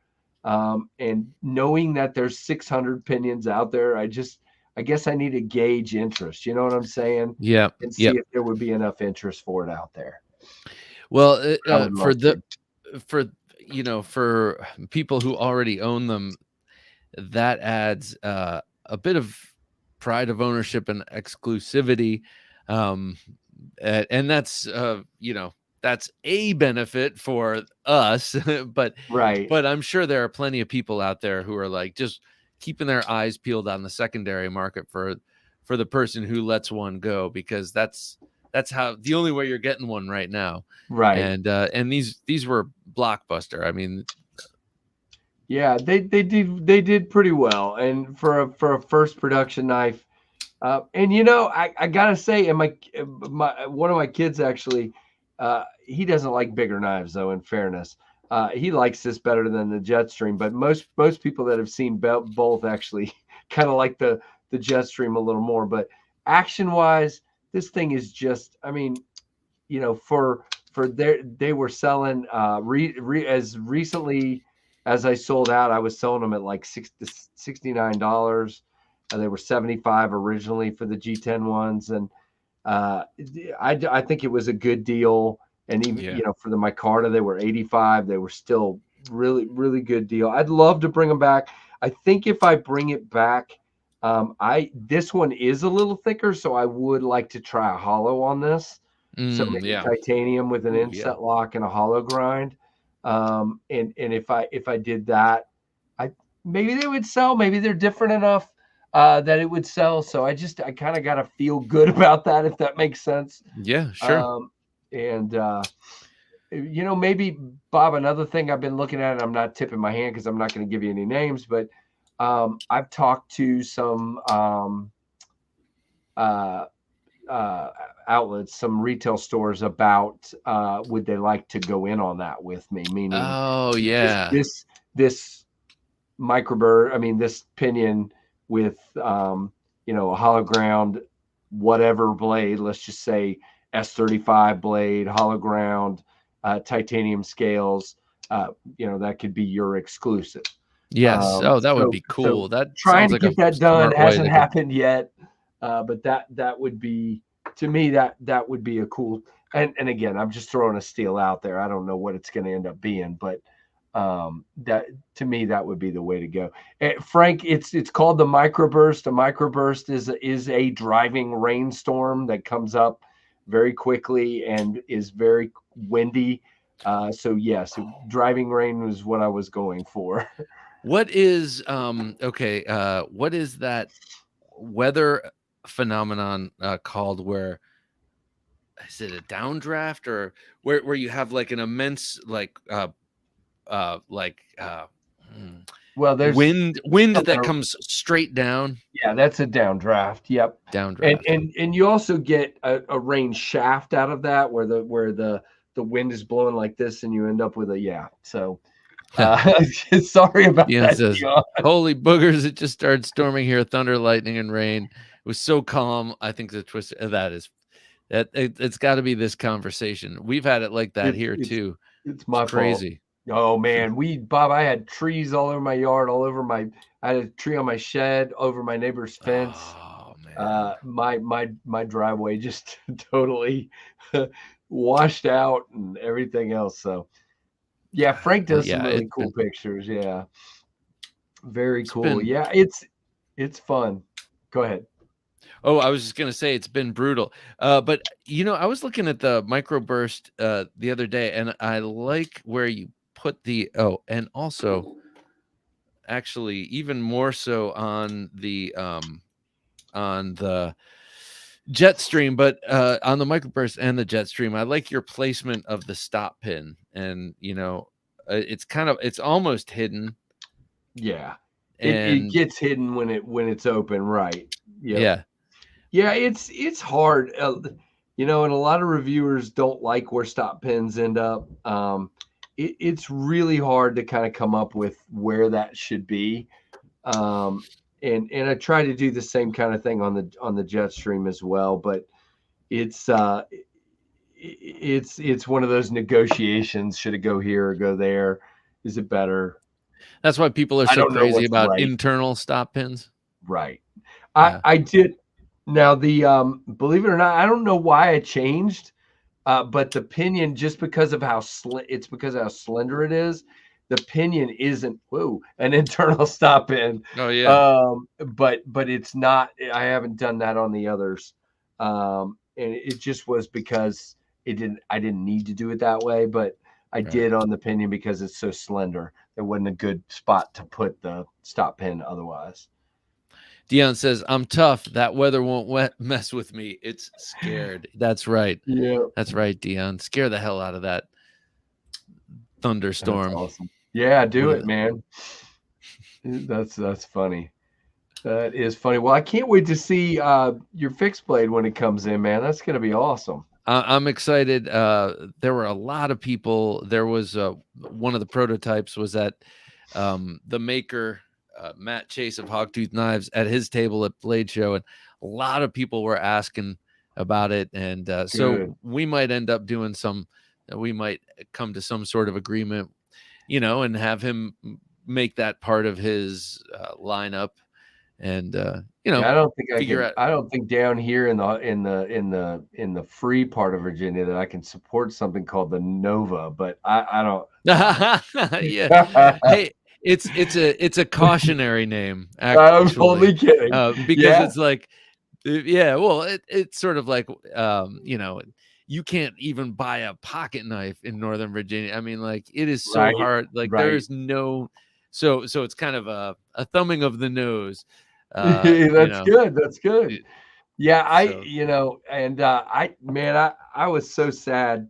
and knowing that there's 600 pinions out there, I guess I need to gauge interest. You know what I'm saying? Yeah. And see Yep. if there would be enough interest for it out there. Well, I would love to. for for people who already own them, that adds a bit of pride of ownership and exclusivity, um, and that's that's a benefit for us. but Right. but I'm sure there are plenty of people out there who are like just keeping their eyes peeled on the secondary market for the person who lets one go, because that's how the only way you're getting one right now. Right. And these were blockbuster. I mean, Yeah, they did pretty well, and for a first production knife, and I gotta say, and my one of my kids actually, he doesn't like bigger knives though. In fairness, he likes this better than the Jetstream, but most people that have seen both actually kind of like the Jetstream a little more. But action wise, this thing is just, I mean, for they were selling as recently as I sold out, I was selling them at like $69. They were 75 originally for the G10 ones, and I think it was a good deal. And even yeah. for the micarta, they were 85. They were still really really good deal. I'd love to bring them back. I think if I bring it back, I this one is a little thicker, so I would like to try a hollow on this. So maybe Yeah. titanium with an Ooh, yeah. inset lock and a hollow grind. And if I did that, I maybe they would sell. Maybe they're different enough that it would sell. So I kind of got to feel good about that, if that makes sense. Yeah, sure. And maybe, Bob, another thing I've been looking at, and I'm not tipping my hand because I'm not going to give you any names, but I've talked to some uh, outlets, some retail stores about would they like to go in on that with me? Meaning Oh this yeah. this this microburr, I mean this pinion with you know, a hollow ground whatever blade, let's just say S35 blade, hollow ground, titanium scales. You know, that could be your exclusive. Yes. Oh, that would be So cool. That trying sounds to like a get that done smart way hasn't to go. happened yet, but that would be, to me, that would be a cool. And again, I'm just throwing a steel out there. I don't know what it's going to end up being, but that, to me, that would be the way to go. Frank, it's called the microburst. A microburst is a driving rainstorm that comes up very quickly and is very windy. So yes, driving rain was what I was going for. What is okay, what is that weather phenomenon called where is it a downdraft or where you have like an immense like hmm, Well, there's wind something. that comes straight down? Yeah, that's a downdraft. Yep. And Downdraft. and you also get a rain shaft out of that where the wind is blowing like this and you end up with a, yeah. So sorry about Dion that, says, Dion. "Holy boogers! It just started storming here, thunder, lightning, and rain. It was so calm. I think the twist that is it's got to be this conversation. We've had it like that It's here it's too. it's It's my fault. crazy. Oh man, Bob, I had trees all over my yard, all over my, I had a tree on my shed, over my neighbor's fence. Oh man, My driveway just totally washed out and everything else. So yeah, Frank well, does some yeah, really cool pictures. Yeah, very it's cool. been. Yeah, it's fun. Go ahead. Oh, I was just gonna say it's been brutal. But you know, I was looking at the microburst the other day, and I like where you put the and also actually even more so on the Jetstream, but on the microburst and the Jetstream, I like your placement of the stop pin, and you know, it's almost hidden, Yeah, it and gets hidden when it's open, right? Yep. yeah, Yeah, it's hard. You know, and a lot of reviewers don't like where stop pins end up. It's really hard to kind of come up with where that should be. And I try to do the same kind of thing on the Jetstream as well, but it's it's one of those negotiations. Should it go here or go there? Is it better? that's why people are I so don't know crazy what's about right. internal stop pins. Right. Yeah, I did. Now the believe it or not, I don't know why I changed, but the pinion, just because of how it's because of how slender it is, the pinion isn't, whoa, an internal stop pin. oh yeah, But it's not. I haven't done that on the others, and it just was because I didn't need to do it that way, but I right. did on the pinion because it's so slender. There wasn't a good spot to put the stop pin otherwise. Dion says, "I'm tough. That weather won't mess with me. It's scared." That's right. Yeah. That's right, Dion. Scare the hell out of that That's thunderstorm. awesome. Yeah, What do it, a man. That's funny. That is funny. Well, I can't wait to see your fixed blade when it comes in, man. That's gonna be awesome. I'm excited. There were a lot of people. There was one of the prototypes was at the maker, Matt Chase of Hogtooth Knives, at his table at Blade Show, and a lot of people were asking about it. And Good. so we might end up doing some. We might come to some sort of agreement, you know, and have him make that part of his lineup, and you know, Yeah, I don't think I figure can. out. I don't think down here in the free part of Virginia that I can support something called the Nova, but I don't. Yeah. Hey, it's a cautionary name I'm actually, only kidding. because Yeah, it's like, yeah, well, it's sort of like, you know, you can't even buy a pocket knife in Northern Virginia. I mean, like, it is so right, hard. Like, there right. is no, so it's kind of a thumbing of the nose, you That's know. good. That's good. it- Yeah, So and I was so sad.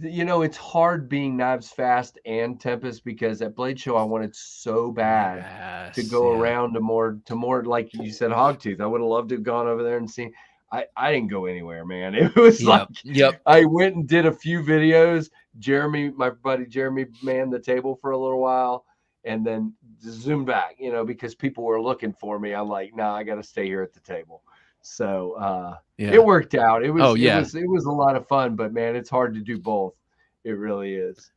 You know, it's hard being Knives Fast and Tempest because at Blade Show I wanted so bad to yes, go yeah, around to more like you said, Hogtooth. I would have loved to have gone over there and seen. I didn't go anywhere, man. It was like Yep. I went and did a few videos. Jeremy, my buddy Jeremy, manned the table for a little while, and then zoomed back. Because people were looking for me. I'm like, nah, I got to stay here at the table. So it Yeah. worked out. It Oh was yeah. it was a lot of fun, but man, it's hard to do both. It really is.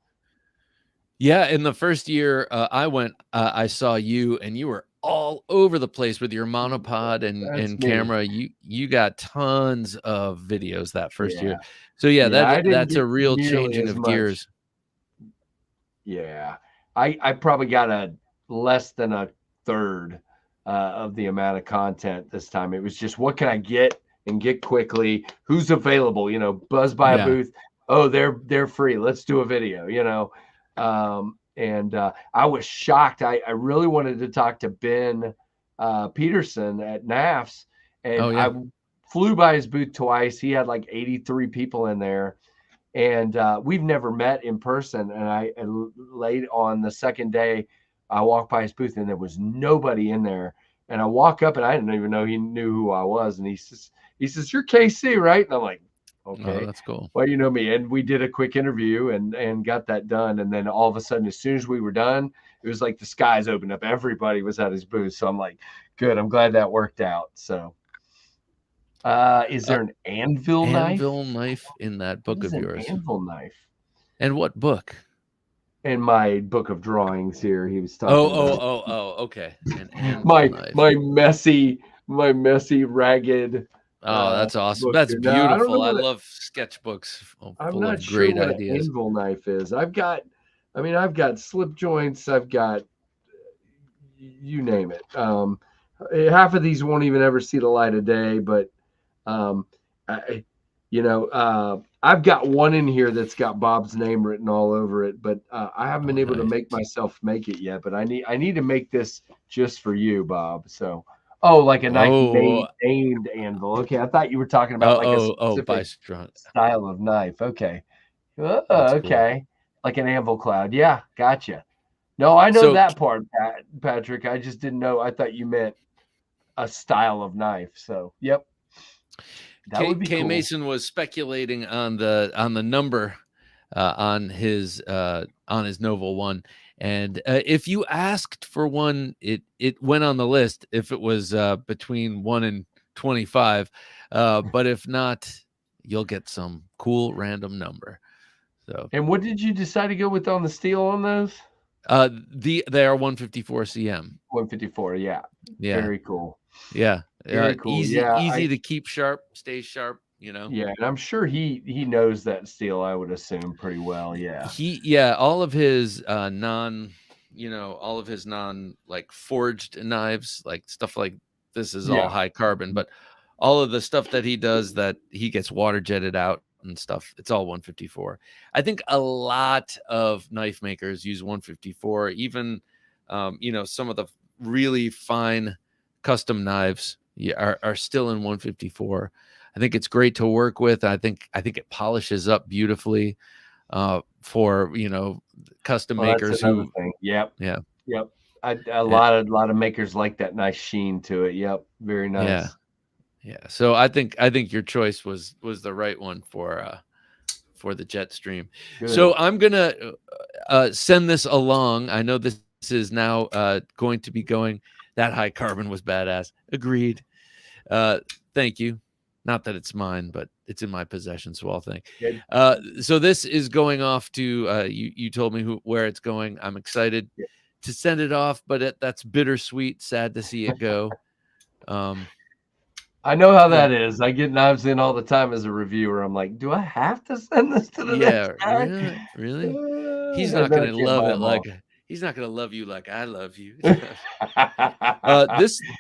Yeah, in the first year I went, I saw you, and you were all over the place with your monopod That's and me. camera. You got tons of videos that first year. Yeah. So yeah, Yeah, I didn't that's get a real nearly changing as of much. gears. Yeah. I probably got a less than a third of the amount of content this time. It was just what can I get and get quickly? Who's available? Buzz by a Yeah. booth. Oh, they're free. Let's do a video. And I was shocked. I really wanted to talk to Ben Peterson at NAFS, and Oh yeah. I flew by his booth twice. He had like 83 people in there, and we've never met in person. And late on the second day, I walked by his booth and there was nobody in there. And I walk up and I didn't even know he knew who I was. And he says, "You're KC, right?" And I'm like, Oh, "Okay, that's cool. well, you know me." And we did a quick interview and got that done. And then all of a sudden, as soon as we were done, it was like the skies opened up. Everybody was at his booth. So I'm like, good. I'm glad that worked out. So is there an anvil knife? Anvil knife in that What book is of an yours. anvil knife? And what book? In my book of drawings here, he was talking about Oh, okay. An anvil my knife. my messy ragged Oh, that's awesome. book That's here. Now I don't know beautiful. I what love sketchbooks I'm full not of sure great what an ideas. anvil knife is. I've got slip joints. I've got you name it. Half of these won't even ever see the light of day, but um, I, I've got one in here that's got Bob's name written all over it, but I haven't Oh, been able to nice. make myself make it yet. But I need to make this just for you, Bob. So, oh, like a knife Oh, named anvil. Okay, I thought you were talking about like a by specific Strong. style of knife. Okay, That's cool. okay, like an anvil cloud. Yeah, gotcha. No, I know So that part, Patrick. I just didn't know. I thought you meant a style of knife. So, yep, that would be K cool. Mason was speculating on the number on his Novel one, and if you asked for one, it went on the list if it was between 1 and 25, but if not, you'll get some cool random number. So And what did you decide to go with on the steel on those? they are 154 cm. 154. Yeah. Yeah, Very cool. yeah, Very cool. Yeah. easy to keep sharp, stay sharp. Yeah. And I'm sure he knows that steel, I would assume, pretty well. Yeah. All of his all of his non like forged knives, like stuff like this is all Yeah. high carbon, but all of the stuff that he does that he gets water jetted out and stuff, it's all 154. I think a lot of knife makers use 154, even some of the really fine custom knives are still in 154. I think it's great to work with. I think it polishes up beautifully for custom Well, that's makers another who thing. Yep. yeah Yep. A eh, lot of makers like that nice sheen to it. Yep. Very yeah nice. so I think your choice was the right one for the Jetstream. So Good. I'm gonna send this along. I know this is now going to be going. That high carbon was badass. Agreed. Thank you. Not that it's mine, but it's in my possession, so I'll thank. Good. So this is going off to you told me where it's going. I'm excited Yeah. to send it off, but that's bittersweet. Sad to see it go. Um, I know how yeah, that is. I get knives in all the time as a reviewer. I'm like, do I have to send this to the next yeah, guy? really. He's And not then I gonna can't love buy it them all. like he's not gonna love you like I love you.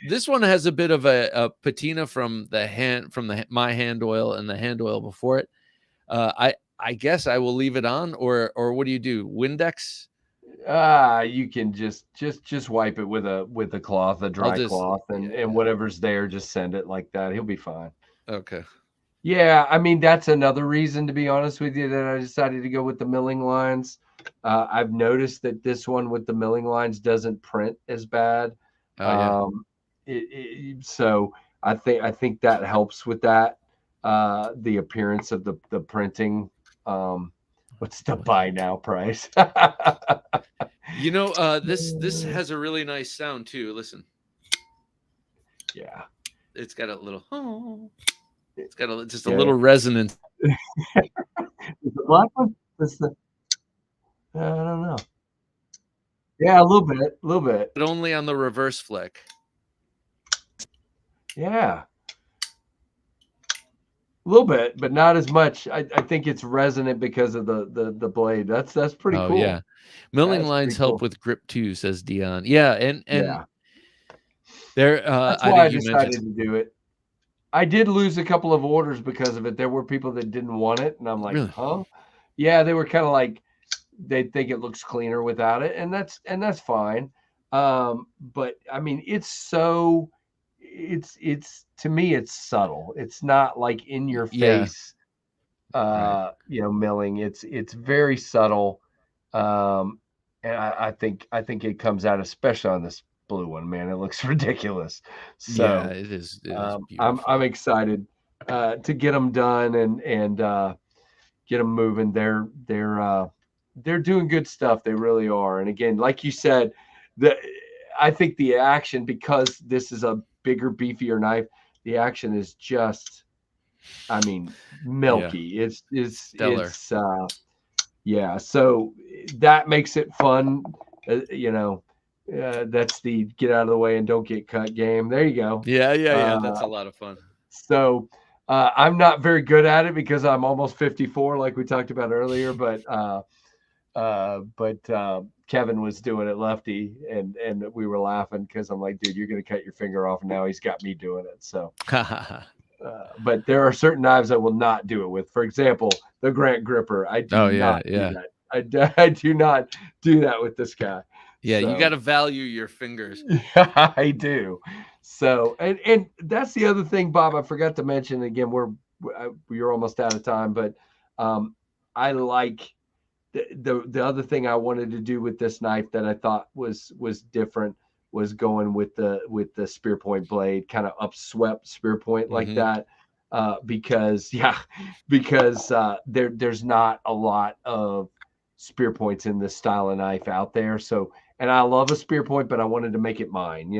This one has a bit of a patina from my hand oil and the hand oil before it. I guess I will leave it on, or what do you do? Windex? You can just wipe it with a cloth, a I'll dry just cloth, and yeah. whatever's there, just send it like that. He'll be fine. Okay. Yeah, I mean that's another reason, to be honest with you, that I decided to go with the milling lines. I've noticed that this one with the milling lines doesn't print as bad. Oh yeah. Um, so I think that helps with that. The appearance of the printing. What's the buy now price? This has a really nice sound too. Listen. Yeah. It's got a little, it's got just a Yeah. little resonance. Is the black one? I don't know. Yeah, a little bit. But only on the reverse flick. Yeah. A little bit, but not as much. I think it's resonant because of the blade. That's pretty cool. Yeah. Milling That's lines pretty help cool. with grip too, says Dion. Yeah, and Yeah. there That's I why I think you decided mentioned to do it. I did lose a couple of orders because of it. There were people that didn't want it, and I'm like, really. huh? Yeah, they were kind of like they think it looks cleaner without it, and that's fine. But I mean, it's to me, it's subtle. It's not like in your Yeah. face, Right. milling. It's very subtle. And I think it comes out, especially on this blue one, man. It looks ridiculous. Yeah, So it is I'm beautiful. excited to get them done and get them moving. They're doing good stuff. They really are. And again, like you said, I think the action, because this is a bigger, beefier knife, the action is just, I mean, milky. Stellar. Yeah. So that makes it fun. That's the get out of the way and don't get cut game. There you go. Yeah. That's a lot of fun. So I'm not very good at it because I'm almost 54, like we talked about earlier. But Kevin was doing it lefty, and we were laughing because I'm like, dude, you're gonna cut your finger off, and now he's got me doing it. So, but there are certain knives I will not do it with. For example, the Grant Gripper. I do not do that. I do not do that with this guy. Yeah, so, you got to value your fingers. I do. So, and that's the other thing, Bob, I forgot to mention. Again, we're almost out of time, but I like the other thing I wanted to do with this knife that I thought was different was going with the spear point blade, kind of upswept spear point like that. Because there's not a lot of spear points in this style of knife out there. So, and I love a spear point, but I wanted to make it mine,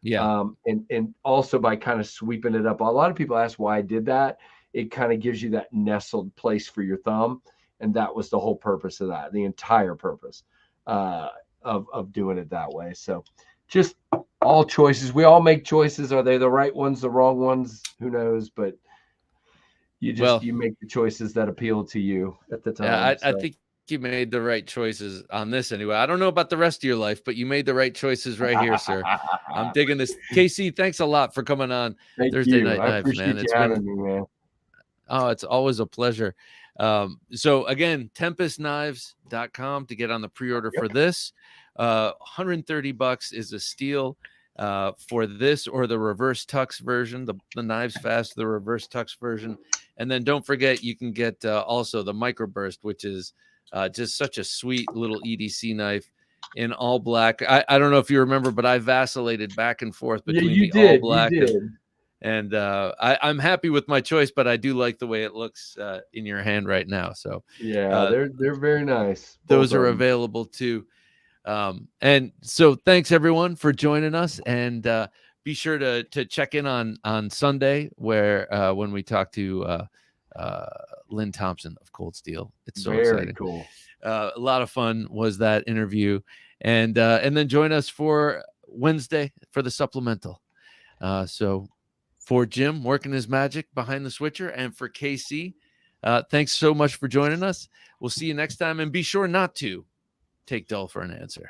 Yeah. And also by kind of sweeping it up. A lot of people ask why I did that. It kind of gives you that nestled place for your thumb. And that was the whole purpose of that, the entire purpose of doing it that way. So just all choices. We all make choices. Are they the right ones, the wrong ones? Who knows? But you make the choices that appeal to you at the time. Yeah, I think you made the right choices on this anyway. I don't know about the rest of your life, but you made the right choices right here, sir. I'm digging this. KC, thanks a lot for coming on Thursday Night Knives, man. It's been me, man. Oh, it's always a pleasure. So again, TempestKnives.com to get on the pre-order for this. $130 is a steal for this or the reverse tux version, the KnivesFast, the reverse tux version. And then don't forget, you can get also the microburst, which is just such a sweet little EDC knife in all black. I don't know if you remember, but I vacillated back and forth between all black. And I'm happy with my choice, but I do like the way it looks in your hand right now. So yeah, they're very nice. Those are available too. And so thanks everyone for joining us, and be sure to check in on Sunday where when we talk to Lynn Thompson of Cold Steel. It's so exciting. Cool. A lot of fun was that interview, and then join us for Wednesday for the supplemental. So for Jim working his magic behind the switcher, and for KC, thanks so much for joining us. We'll see you next time, and be sure not to take dull for an answer.